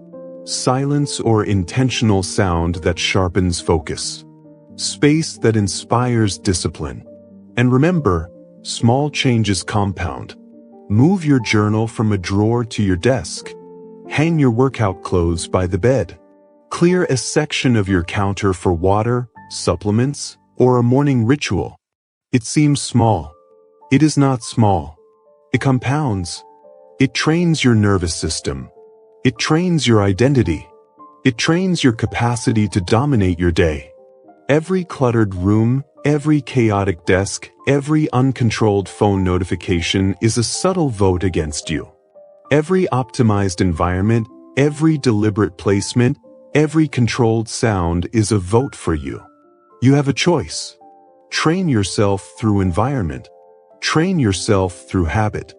silence or intentional sound that sharpens focus, space that inspires discipline. And remember, small changes compound. Move your journal from a drawer to your desk. Hang your workout clothes by the bed. Clear a section of your counter for water, supplements, or a morning ritual. It seems small. It is not small. It compounds. It trains your nervous system. It trains your identity. It trains your capacity to dominate your day. Every cluttered room, every chaotic desk, every uncontrolled phone notification is a subtle vote against you. Every optimized environment, every deliberate placement, every controlled sound is a vote for you. You have a choice. Train yourself through environment. Train yourself through habit.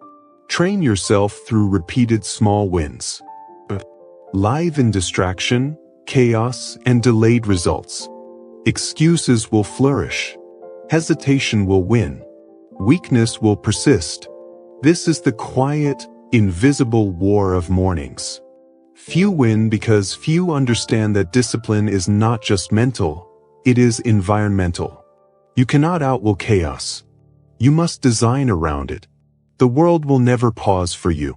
Train yourself through repeated small wins. Live in distraction, chaos, and delayed results. Excuses will flourish. Hesitation will win. Weakness will persist. This is the quiet, invisible war of mornings. Few win because few understand that discipline is not just mental, it is environmental. You cannot outwill chaos. You must design around it. The world will never pause for you.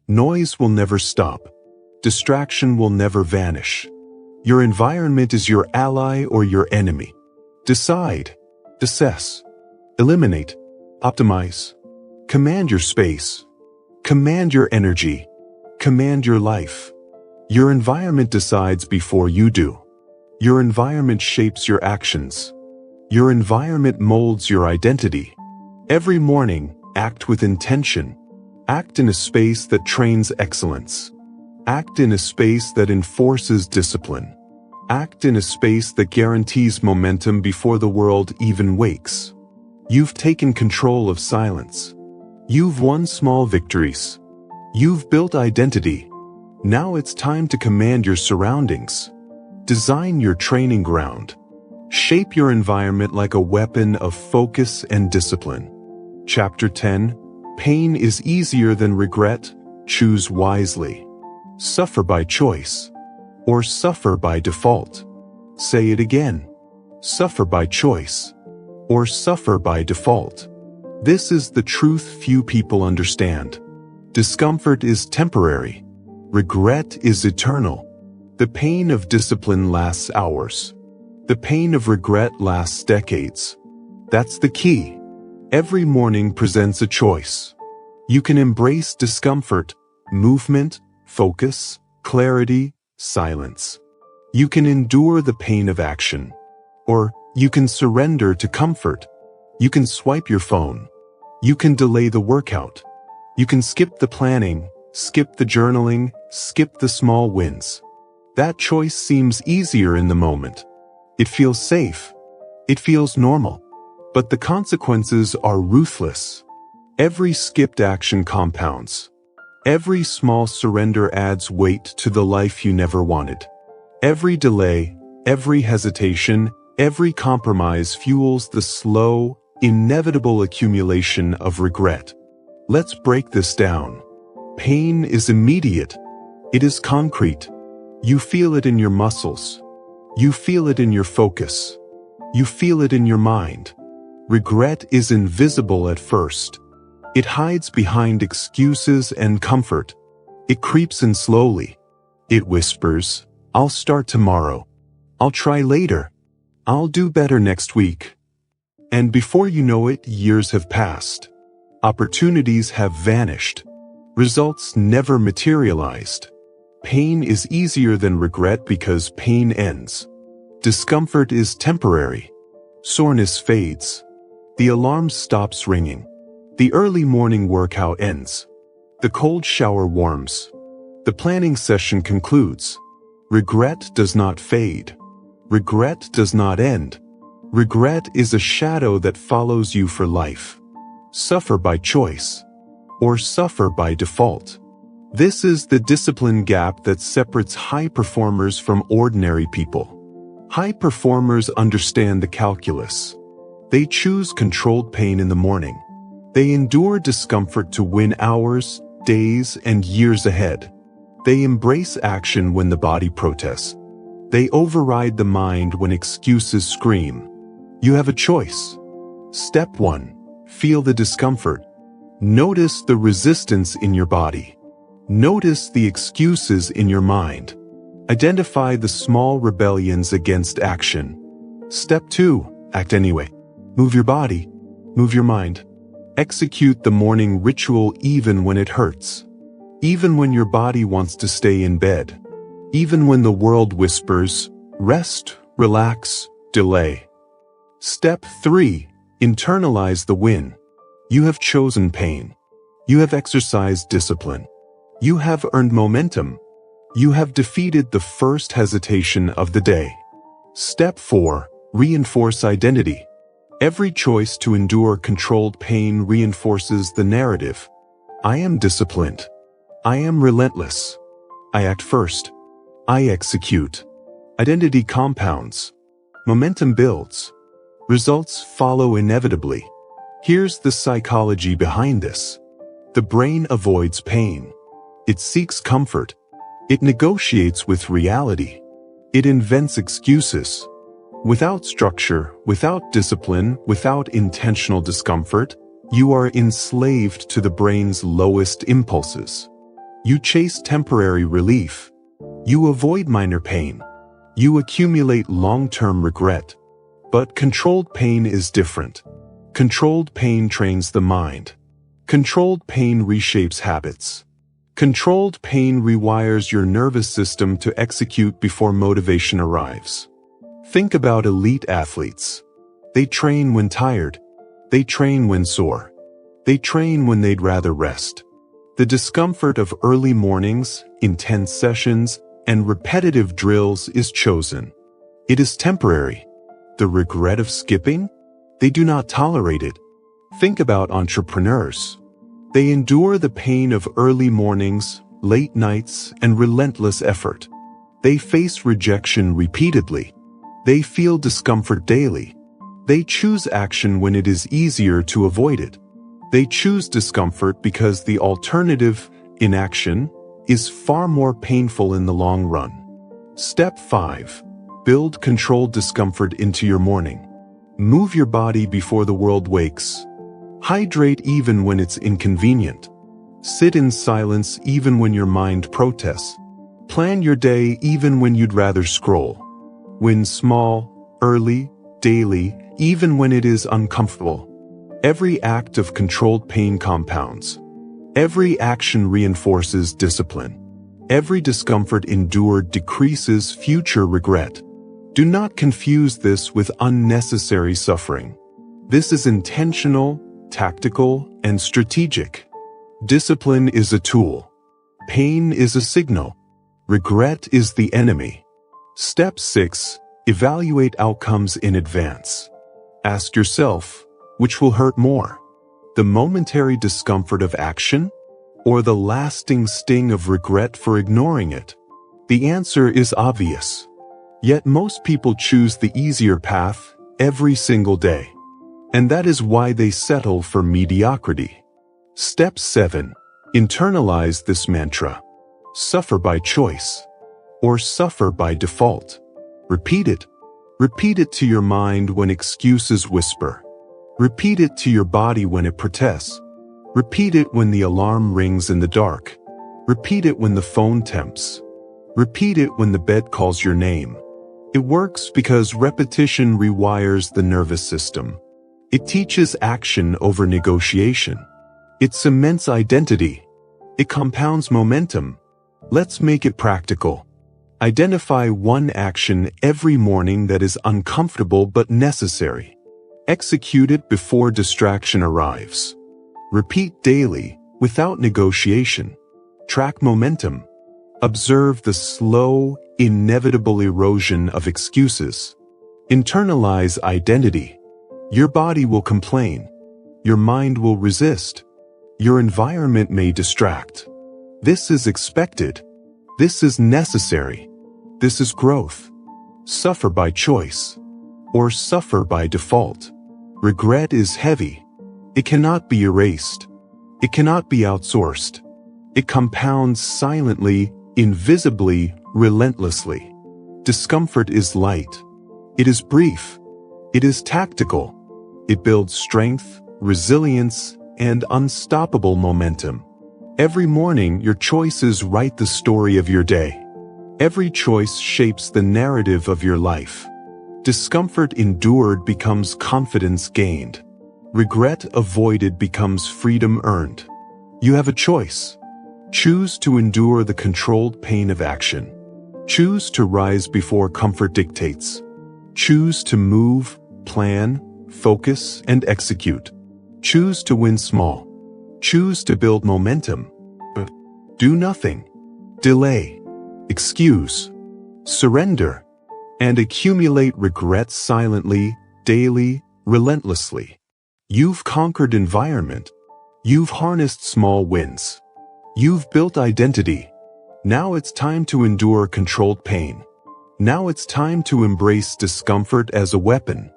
Noise will never stop. Distraction will never vanish. Your environment is your ally or your enemy. Decide. Assess. Eliminate. Optimize. Command your space. Command your energy. Command your life. Your environment decides before you do. Your environment shapes your actions. Your environment molds your identity. Every morning, act with intention. Act in a space that trains excellence. Act in a space that enforces discipline. Act in a space that guarantees momentum before the world even wakes. You've taken control of silence. You've won small victories. You've built identity. Now it's time to command your surroundings. Design your training ground. Shape your environment like a weapon of focus and discipline. Chapter 10. Pain is easier than regret. Choose wisely. Suffer by choice. Or suffer by default. Say it again. Suffer by choice. Or suffer by default. This is the truth few people understand. Discomfort is temporary. Regret is eternal. The pain of discipline lasts hours. The pain of regret lasts decades. That's the key. Every morning presents a choice. You can embrace discomfort, movement, focus, clarity, silence. You can endure the pain of action. Or you can surrender to comfort. You can swipe your phone. You can delay the workout. You can skip the planning, skip the journaling, skip the small wins. That choice seems easier in the moment. It feels safe. It feels normal. But the consequences are ruthless. Every skipped action compounds. Every small surrender adds weight to the life you never wanted. Every delay, every hesitation, every compromise fuels the slow, inevitable accumulation of regret. Let's break this down. Pain is immediate. It is concrete. You feel it in your muscles. You feel it in your focus. You feel it in your mind. Regret is invisible at first. It hides behind excuses and comfort. It creeps in slowly. It whispers, "I'll start tomorrow. I'll try later. I'll do better next week." And before you know it, years have passed. Opportunities have vanished. Results never materialized. Pain is easier than regret because pain ends. Discomfort is temporary. Soreness fades. The alarm stops ringing. The early morning workout ends. The cold shower warms. The planning session concludes. Regret does not fade. Regret does not end. Regret is a shadow that follows you for life. Suffer by choice. Or suffer by default. This is the discipline gap that separates high performers from ordinary people. High performers understand the calculus. They choose controlled pain in the morning. They endure discomfort to win hours, days, and years ahead. They embrace action when the body protests. They override the mind when excuses scream. You have a choice. Step 1. Feel the discomfort. Notice the resistance in your body. Notice the excuses in your mind. Identify the small rebellions against action. Step 2. Act anyway. Move your body. Move your mind. Execute the morning ritual even when it hurts. Even when your body wants to stay in bed. Even when the world whispers, rest, relax, delay. Step 3. Internalize the win. You have chosen pain. You have exercised discipline. You have earned momentum. You have defeated the first hesitation of the day. Step 4. Reinforce identity. Every choice to endure controlled pain reinforces the narrative. I am disciplined. I am relentless. I act first. I execute. Identity compounds. Momentum builds. Results follow inevitably. Here's the psychology behind this. The brain avoids pain. It seeks comfort. It negotiates with reality. It invents excuses. Without structure, without discipline, without intentional discomfort, you are enslaved to the brain's lowest impulses. You chase temporary relief. You avoid minor pain. You accumulate long-term regret. But controlled pain is different. Controlled pain trains the mind. Controlled pain reshapes habits. Controlled pain rewires your nervous system to execute before motivation arrives. Think about elite athletes. They train when tired. They train when sore. They train when they'd rather rest. The discomfort of early mornings, intense sessions, and repetitive drills is chosen. It is temporary. The regret of skipping? They do not tolerate it. Think about entrepreneurs. They endure the pain of early mornings, late nights, and relentless effort. They face rejection repeatedly. They feel discomfort daily. They choose action when it is easier to avoid it. They choose discomfort because the alternative, inaction, is far more painful in the long run. Step 5. Build controlled discomfort into your morning. Move your body before the world wakes. Hydrate even when it's inconvenient. Sit in silence even when your mind protests. Plan your day even when you'd rather scroll. Win small, early, daily, even when it is uncomfortable. Every act of controlled pain compounds. Every action reinforces discipline. Every discomfort endured decreases future regret. Do not confuse this with unnecessary suffering. This is intentional, tactical, and strategic. Discipline is a tool. Pain is a signal. Regret is the enemy. Step 6. Evaluate outcomes in advance. Ask yourself, which will hurt more? The momentary discomfort of action, or the lasting sting of regret for ignoring it? The answer is obvious. Yet most people choose the easier path every single day. And that is why they settle for mediocrity. Step 7. Internalize this mantra. Suffer by choice, or suffer by default. Repeat it. Repeat it to your mind when excuses whisper. Repeat it to your body when it protests. Repeat it when the alarm rings in the dark. Repeat it when the phone tempts. Repeat it when the bed calls your name. It works because repetition rewires the nervous system. It teaches action over negotiation. It cements identity. It compounds momentum. Let's make it practical. Identify one action every morning that is uncomfortable but necessary. Execute it before distraction arrives. Repeat daily, without negotiation. Track momentum. Observe the slow, inevitable erosion of excuses. Internalize identity. Your body will complain. Your mind will resist. Your environment may distract. This is expected. This is necessary. This is growth. Suffer by choice, or suffer by default. Regret is heavy. It cannot be erased. It cannot be outsourced. It compounds silently, invisibly, relentlessly. Discomfort is light. It is brief. It is tactical. It builds strength, resilience, and unstoppable momentum. Every morning, your choices write the story of your day. Every choice shapes the narrative of your life. Discomfort endured becomes confidence gained. Regret avoided becomes freedom earned. You have a choice. Choose to endure the controlled pain of action. Choose to rise before comfort dictates. Choose to move, plan, focus, and execute. Choose to win small. Choose to build momentum. Do nothing. Delay. Excuse. Surrender. And accumulate regret silently, daily, relentlessly. You've conquered environment. You've harnessed small wins. You've built identity. Now it's time to endure controlled pain. Now it's time to embrace discomfort as a weapon.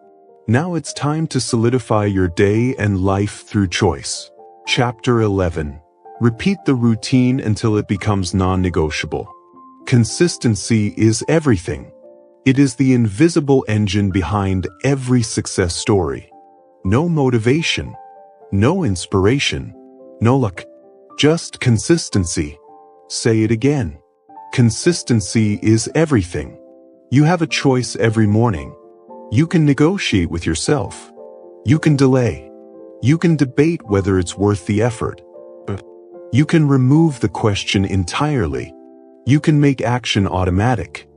Now it's time to solidify your day and life through choice. Chapter 11. Repeat the routine until it becomes non-negotiable. Consistency is everything. It is the invisible engine behind every success story. No motivation, no inspiration, no luck, just consistency. Say it again. Consistency is everything. You have a choice every morning. You can negotiate with yourself. You can delay. You can debate whether it's worth the effort. You can remove the question entirely. You can make action automatic.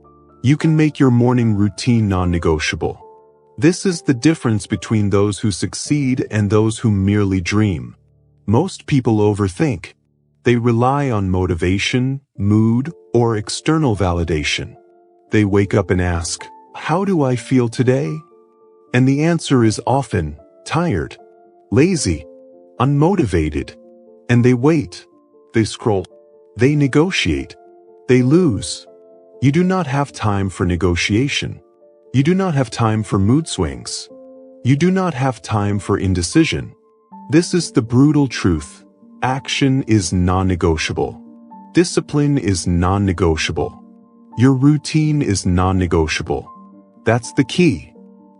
You can make your morning routine non-negotiable. This is the difference between those who succeed and those who merely dream. Most people overthink. They rely on motivation, mood, or external validation. They wake up and ask, "How do I feel today?" And the answer is often, tired, lazy, unmotivated. And they wait. They scroll. They negotiate. They lose. You do not have time for negotiation. You do not have time for mood swings. You do not have time for indecision. This is the brutal truth. Action is non-negotiable. Discipline is non-negotiable. Your routine is non-negotiable. That's the key.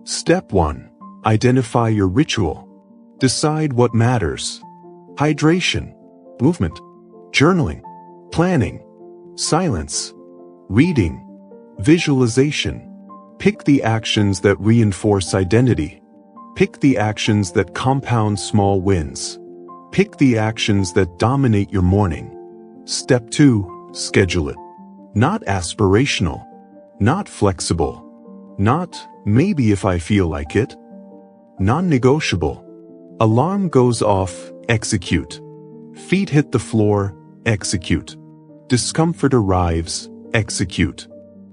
Step 1. Identify your ritual. Decide what matters. Hydration, movement, journaling, planning, silence, reading, visualization. Pick the actions that reinforce identity. Pick the actions that compound small wins. Pick the actions that dominate your morning. Step 2. Schedule it. Not aspirational. Not flexible. Not, maybe if I feel like it. Non-negotiable. Alarm goes off, execute. Feet hit the floor, execute. Discomfort arrives, execute.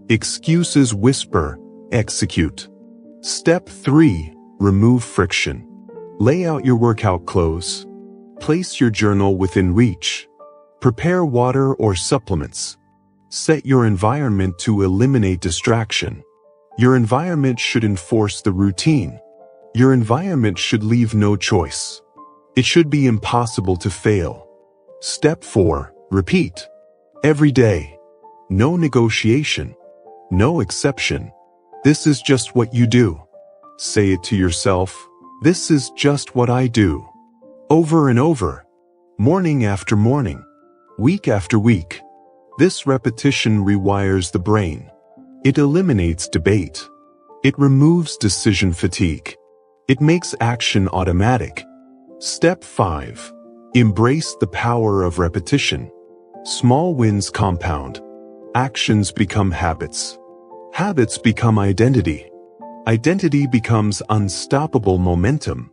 Excuses whisper, execute. Step 3. Remove friction. Lay out your workout clothes. Place your journal within reach. Prepare water or supplements. Set your environment to eliminate distraction. Your environment should enforce the routine. Your environment should leave no choice. It should be impossible to fail. Step 4. Repeat. Every day. No negotiation. No exception. This is just what you do. Say it to yourself. This is just what I do. Over and over. Morning after morning. Week after week. This repetition rewires the brain. It eliminates debate. It removes decision fatigue. It makes action automatic. Step 5. Embrace the power of repetition. Small wins compound. Actions become habits. Habits become identity. Identity becomes unstoppable momentum.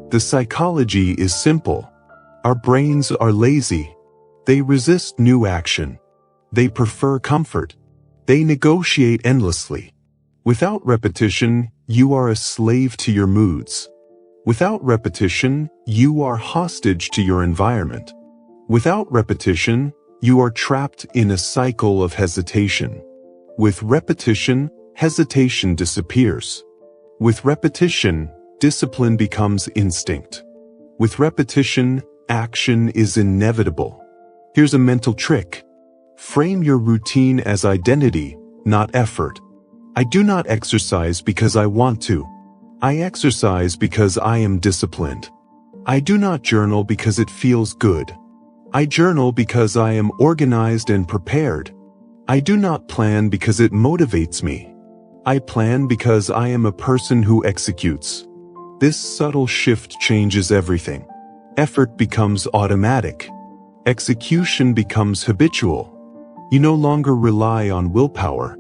The psychology is simple. Our brains are lazy. They resist new action. They prefer comfort. They negotiate endlessly. Without repetition, you are a slave to your moods. Without repetition, you are hostage to your environment. Without repetition, you are trapped in a cycle of hesitation. With repetition, hesitation disappears. With repetition, discipline becomes instinct. With repetition, action is inevitable. Here's a mental trick. Frame your routine as identity, not effort. I do not exercise because I want to. I exercise because I am disciplined. I do not journal because it feels good. I journal because I am organized and prepared. I do not plan because it motivates me. I plan because I am a person who executes. This subtle shift changes everything. Effort becomes automatic. Execution becomes habitual. You no longer rely on willpower.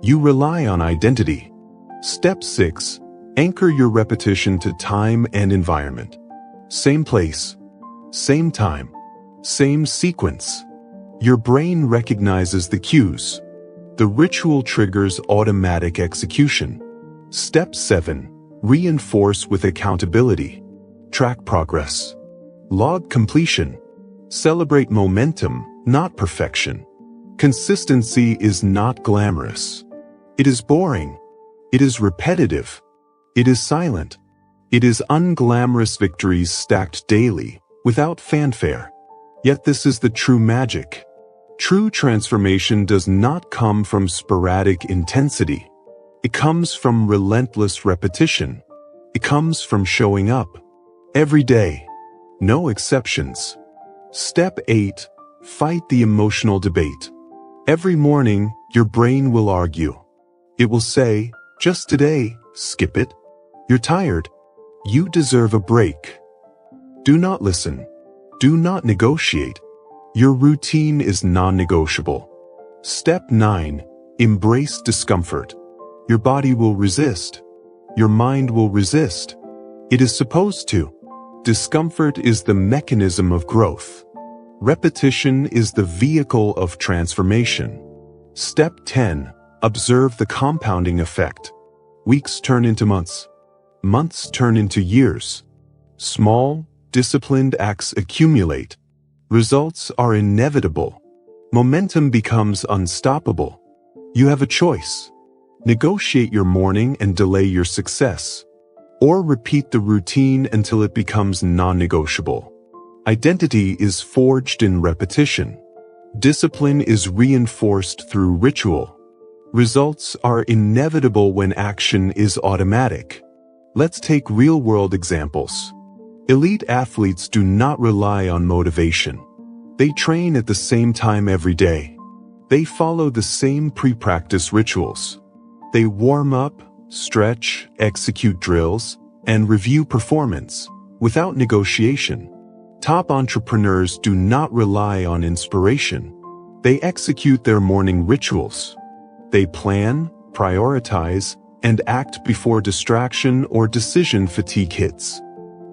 You rely on identity. Step 6. Anchor your repetition to time and environment. Same place. Same time. Same sequence. Your brain recognizes the cues. The ritual triggers automatic execution. Step 7. Reinforce with accountability. Track progress. Log completion. Celebrate momentum, not perfection. Consistency is not glamorous. It is boring. It is repetitive. It is silent. It is unglamorous victories stacked daily, without fanfare. Yet this is the true magic. True transformation does not come from sporadic intensity. It comes from relentless repetition. It comes from showing up. Every day. No exceptions. Step 8. Fight the emotional debate. Every morning, your brain will argue. It will say, just today, skip it. You're tired. You deserve a break. Do not listen. Do not negotiate. Your routine is non-negotiable. Step 9. Embrace discomfort. Your body will resist. Your mind will resist. It is supposed to. Discomfort is the mechanism of growth. Repetition is the vehicle of transformation. Step 10. Observe the compounding effect. Weeks turn into months. Months turn into years. Small, disciplined acts accumulate. Results are inevitable. Momentum becomes unstoppable. You have a choice. Negotiate your morning and delay your success. Or repeat the routine until it becomes non-negotiable. Identity is forged in repetition. Discipline is reinforced through ritual. Results are inevitable when action is automatic. Let's take real-world examples. Elite athletes do not rely on motivation. They train at the same time every day. They follow the same pre-practice rituals. They warm up, stretch, execute drills, and review performance without negotiation. Top entrepreneurs do not rely on inspiration. They execute their morning rituals. They plan, prioritize, and act before distraction or decision fatigue hits.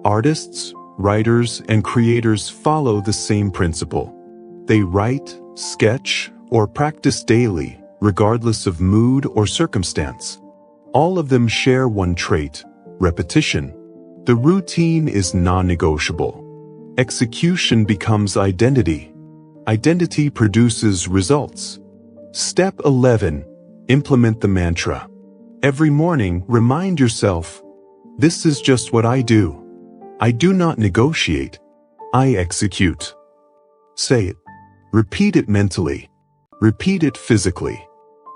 Artists, writers, and creators follow the same principle. They write, sketch, or practice daily, regardless of mood or circumstance. All of them share one trait: repetition. The routine is non-negotiable. Execution becomes identity. Identity produces results. Step 11. Implement the mantra. Every morning, remind yourself, this is just what I do. I do not negotiate. I execute. Say it. Repeat it mentally. Repeat it physically.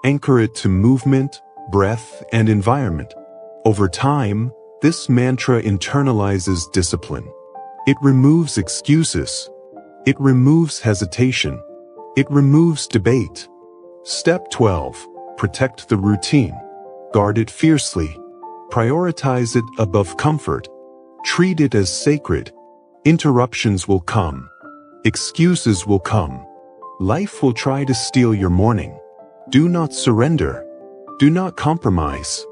Anchor it to movement, breath, and environment. Over time, this mantra internalizes discipline. It removes excuses. It removes hesitation. It removes debate. Step 12. Protect the routine. Guard it fiercely. Prioritize it above comfort. Treat it as sacred. Interruptions will come. Excuses will come. Life will try to steal your morning. Do not surrender. Do not compromise.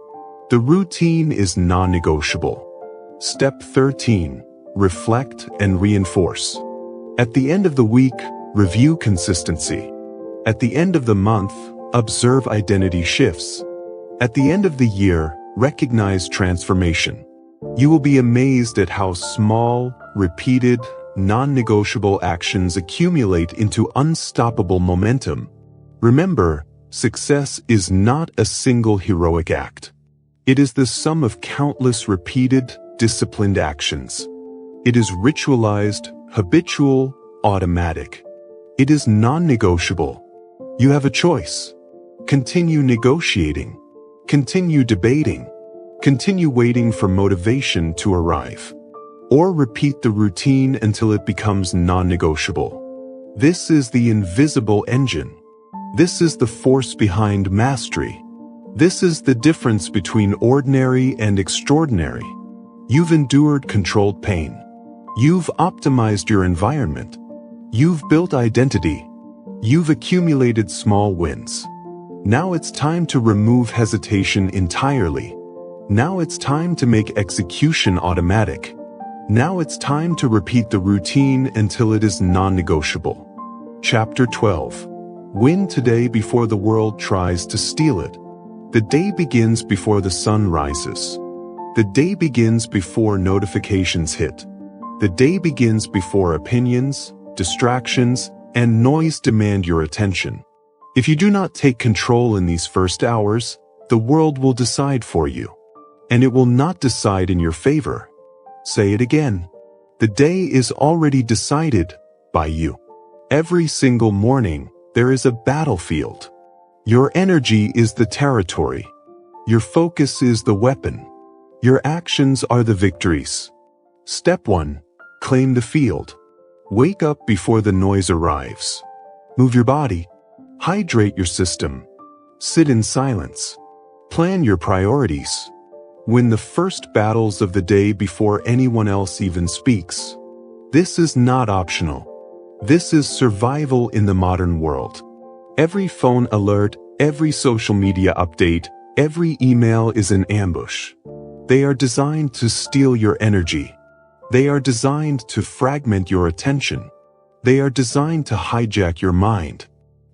The routine is non-negotiable. Step 13. Reflect and reinforce. At the end of the week, review consistency. At the end of the month, observe identity shifts. At the end of the year, recognize transformation. You will be amazed at how small, repeated, non-negotiable actions accumulate into unstoppable momentum. Remember, success is not a single heroic act. It is the sum of countless repeated, disciplined actions. It is ritualized, habitual, automatic. It is non-negotiable. You have a choice. Continue negotiating. Continue debating. Continue waiting for motivation to arrive. Or repeat the routine until it becomes non-negotiable. This is the invisible engine. This is the force behind mastery. This is the difference between ordinary and extraordinary. You've endured controlled pain. You've optimized your environment. You've built identity. You've accumulated small wins. Now it's time to remove hesitation entirely. Now it's time to make execution automatic. Now it's time to repeat the routine until it is non-negotiable. Chapter 12. Win today before the world tries to steal it. The day begins before the sun rises. The day begins before notifications hit. The day begins before opinions, distractions, and noise demand your attention. If you do not take control in these first hours, the world will decide for you. And it will not decide in your favor. Say it again. The day is already decided by you. Every single morning, there is a battlefield. Your energy is the territory. Your focus is the weapon. Your actions are the victories. Step 1. Claim the field. Wake up before the noise arrives. Move your body. Hydrate your system. Sit in silence. Plan your priorities. Win the first battles of the day before anyone else even speaks. This is not optional. This is survival in the modern world. Every phone alert, every social media update, every email is an ambush. They are designed to steal your energy. They are designed to fragment your attention. They are designed to hijack your mind.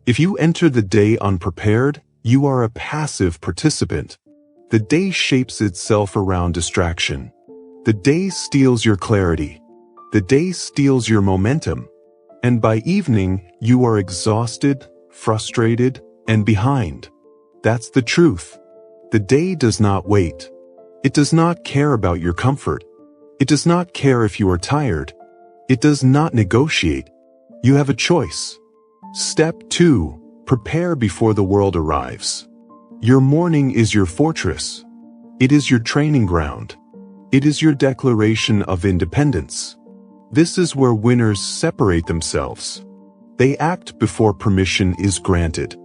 If you enter the day unprepared, you are a passive participant. The day shapes itself around distraction. The day steals your clarity. The day steals your momentum. And by evening, you are exhausted, frustrated, and behind. That's the truth. The day does not wait. It does not care about your comfort. It does not care if you are tired. It does not negotiate. You have a choice. Step 2. Prepare before the world arrives. Your morning is your fortress. It is your training ground. It is your declaration of independence. This is where winners separate themselves. They act before permission is granted.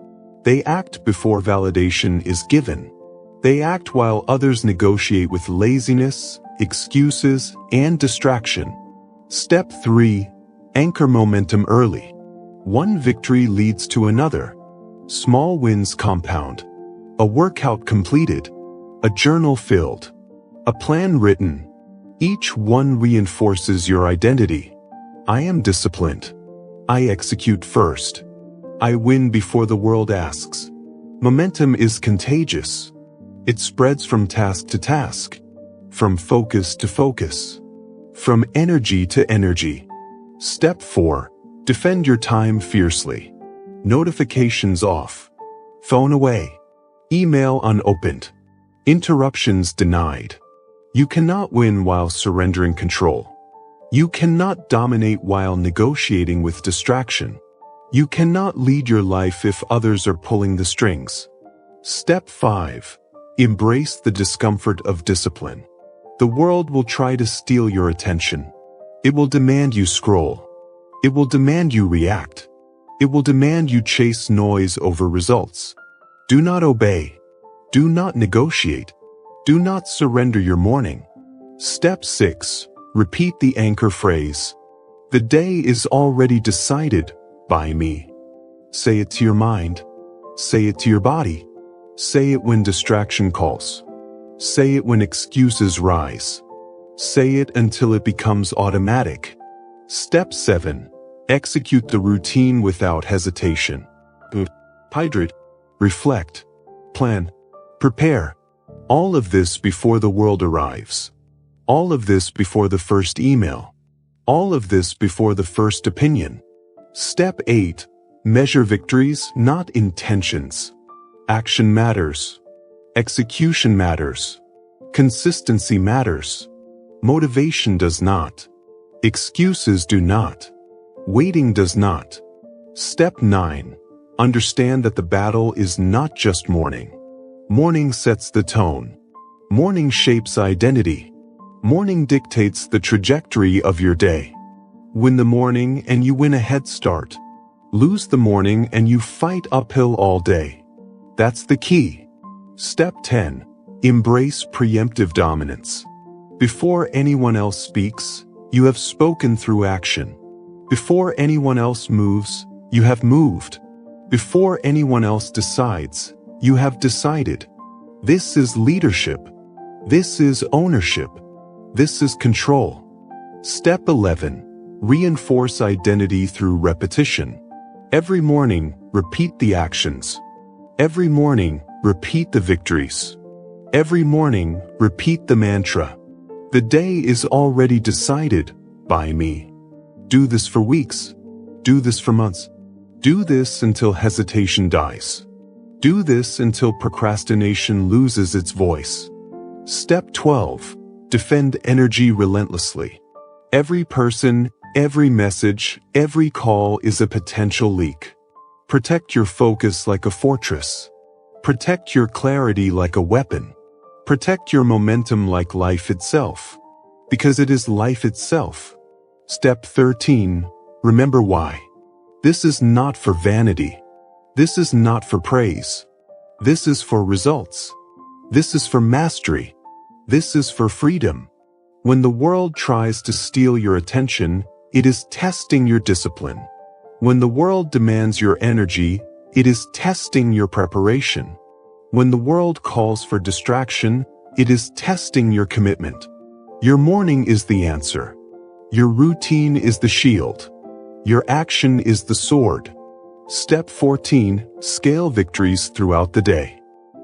They act before validation is given. They act while others negotiate with laziness, excuses, and distraction. Step 3. Anchor momentum early. One victory leads to another. Small wins compound. A workout completed. A journal filled. A plan written. Each one reinforces your identity. I am disciplined. I execute first. I win before the world asks. Momentum is contagious. It spreads from task to task. From focus to focus. From energy to energy. Step 4. Defend your time fiercely. Notifications off. Phone away. Email unopened. Interruptions denied. You cannot win while surrendering control. You cannot dominate while negotiating with distraction. You cannot lead your life if others are pulling the strings. Step 5. Embrace the discomfort of discipline. The world will try to steal your attention. It will demand you scroll. It will demand you react. It will demand you chase noise over results. Do not obey. Do not negotiate. Do not surrender your morning. Step 6. Repeat the anchor phrase. The day is already decided by me. Say it to your mind. Say it to your body. Say it when distraction calls. Say it when excuses rise. Say it until it becomes automatic. Step 7. Execute the routine without hesitation. Hydrate. Reflect. Plan. Prepare. All of this before the world arrives. All of this before the first email. All of this before the first opinion. Step 8. Measure victories, not intentions. Action matters. Execution matters. Consistency matters. Motivation does not. Excuses do not. Waiting does not. Step 9. Understand that the battle is not just morning. Morning sets the tone. Morning shapes identity. Morning dictates the trajectory of your day. Win the morning and you win a head start. Lose the morning and you fight uphill all day. That's the key. Step 10. Embrace preemptive dominance. Before anyone else speaks, you have spoken through action. Before anyone else moves, you have moved. Before anyone else decides, you have decided. This is leadership. This is ownership. This is control. Step 11. Reinforce identity through repetition. Every morning, repeat the actions. Every morning, repeat the victories. Every morning, repeat the mantra. The day is already decided by me. Do this for weeks. Do this for months. Do this until hesitation dies. Do this until procrastination loses its voice. Step 12. Defend energy relentlessly. Every person, every message, every call is a potential leak. Protect your focus like a fortress. Protect your clarity like a weapon. Protect your momentum like life itself. Because it is life itself. Step 13. Remember why. This is not for vanity. This is not for praise. This is for results. This is for mastery. This is for freedom. When the world tries to steal your attention, it is testing your discipline. When the world demands your energy, it is testing your preparation. When the world calls for distraction, It is testing your commitment. Your morning is the answer. Your routine is the shield. Your action is the sword. Step 14. Scale victories throughout the day.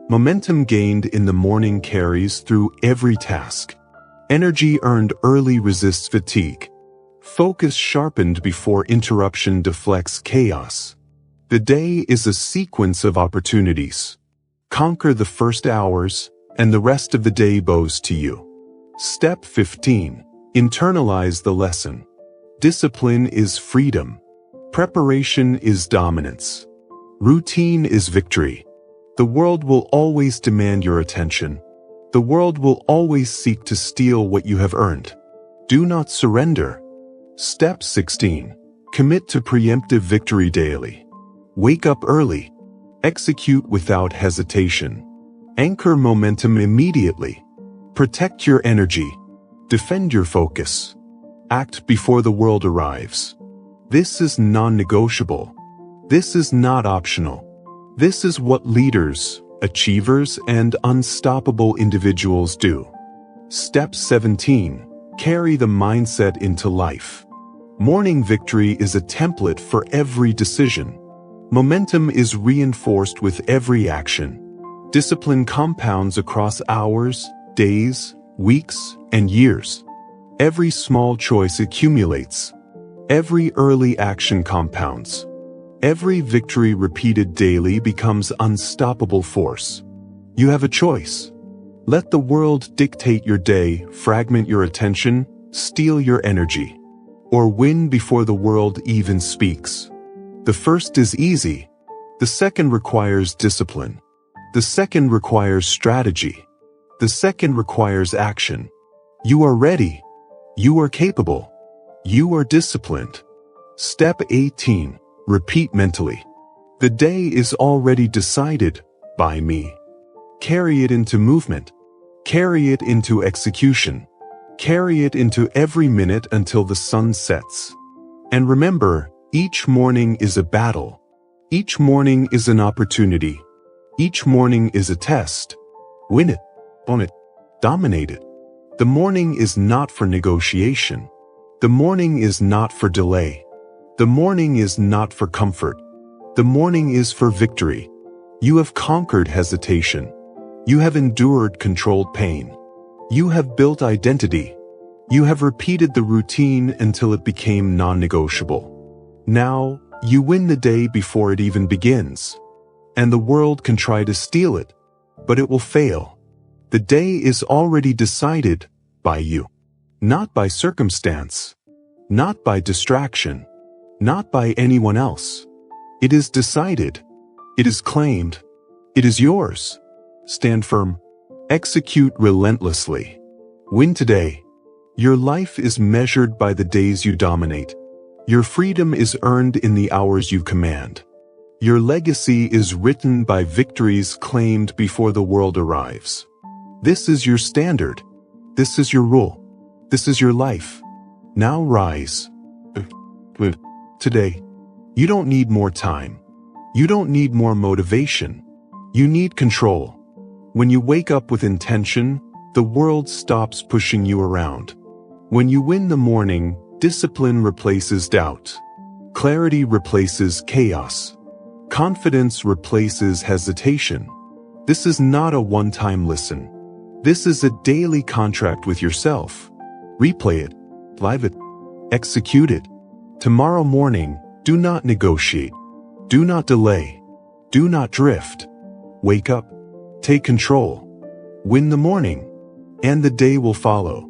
Momentum gained in the morning carries through every task. Energy earned early resists fatigue. Focus sharpened before interruption deflects chaos. The day is a sequence of opportunities. Conquer the first hours, and the rest of the day bows to you. Step 15. Internalize the lesson. Discipline is freedom. Preparation is dominance. Routine is victory. The world will always demand your attention. The world will always seek to steal what you have earned. Do not surrender. Step 16. Commit to preemptive victory daily. Wake up early. Execute without hesitation. Anchor momentum immediately. Protect your energy. Defend your focus. Act before the world arrives. This is non-negotiable. This is not optional. This is what leaders, achievers, and unstoppable individuals do. Step 17. Carry the mindset into life. Morning victory is a template for every decision. Momentum is reinforced with every action. Discipline compounds across hours, days, weeks, and years. Every small choice accumulates. Every early action compounds. Every victory repeated daily becomes unstoppable force. You have a choice. Let the world dictate your day, fragment your attention, steal your energy, or win before the world even speaks. The first is easy. The second requires discipline. The second requires strategy. The second requires action. You are ready. You are capable. You are disciplined. Step 18. Repeat mentally. The day is already decided by me. Carry it into movement. Carry it into execution. Carry it into every minute until the sun sets. And remember, each morning is a battle. Each morning is an opportunity. Each morning is a test. Win it, own it, dominate it. The morning is not for negotiation. The morning is not for delay. The morning is not for comfort. The morning is for victory. You have conquered hesitation. You have endured controlled pain. You have built identity. You have repeated the routine until it became non-negotiable. Now, you win the day before it even begins. And the world can try to steal it, but it will fail. The day is already decided by you. Not by circumstance. Not by distraction. Not by anyone else. It is decided. It is claimed. It is yours. Stand firm. Execute relentlessly. Win today. Your life is measured by the days you dominate. Your freedom is earned in the hours you command. Your legacy is written by victories claimed before the world arrives. This is your standard. This is your rule. This is your life. Now rise. Today. You don't need more time. You don't need more motivation. You need control. When you wake up with intention, the world stops pushing you around. When you win the morning, discipline replaces doubt. Clarity replaces chaos. Confidence replaces hesitation. This is not a one-time listen. This is a daily contract with yourself. Replay it. Live it. Execute it. Tomorrow morning, do not negotiate. Do not delay. Do not drift. Wake up. Take control. Win the morning. And the day will follow.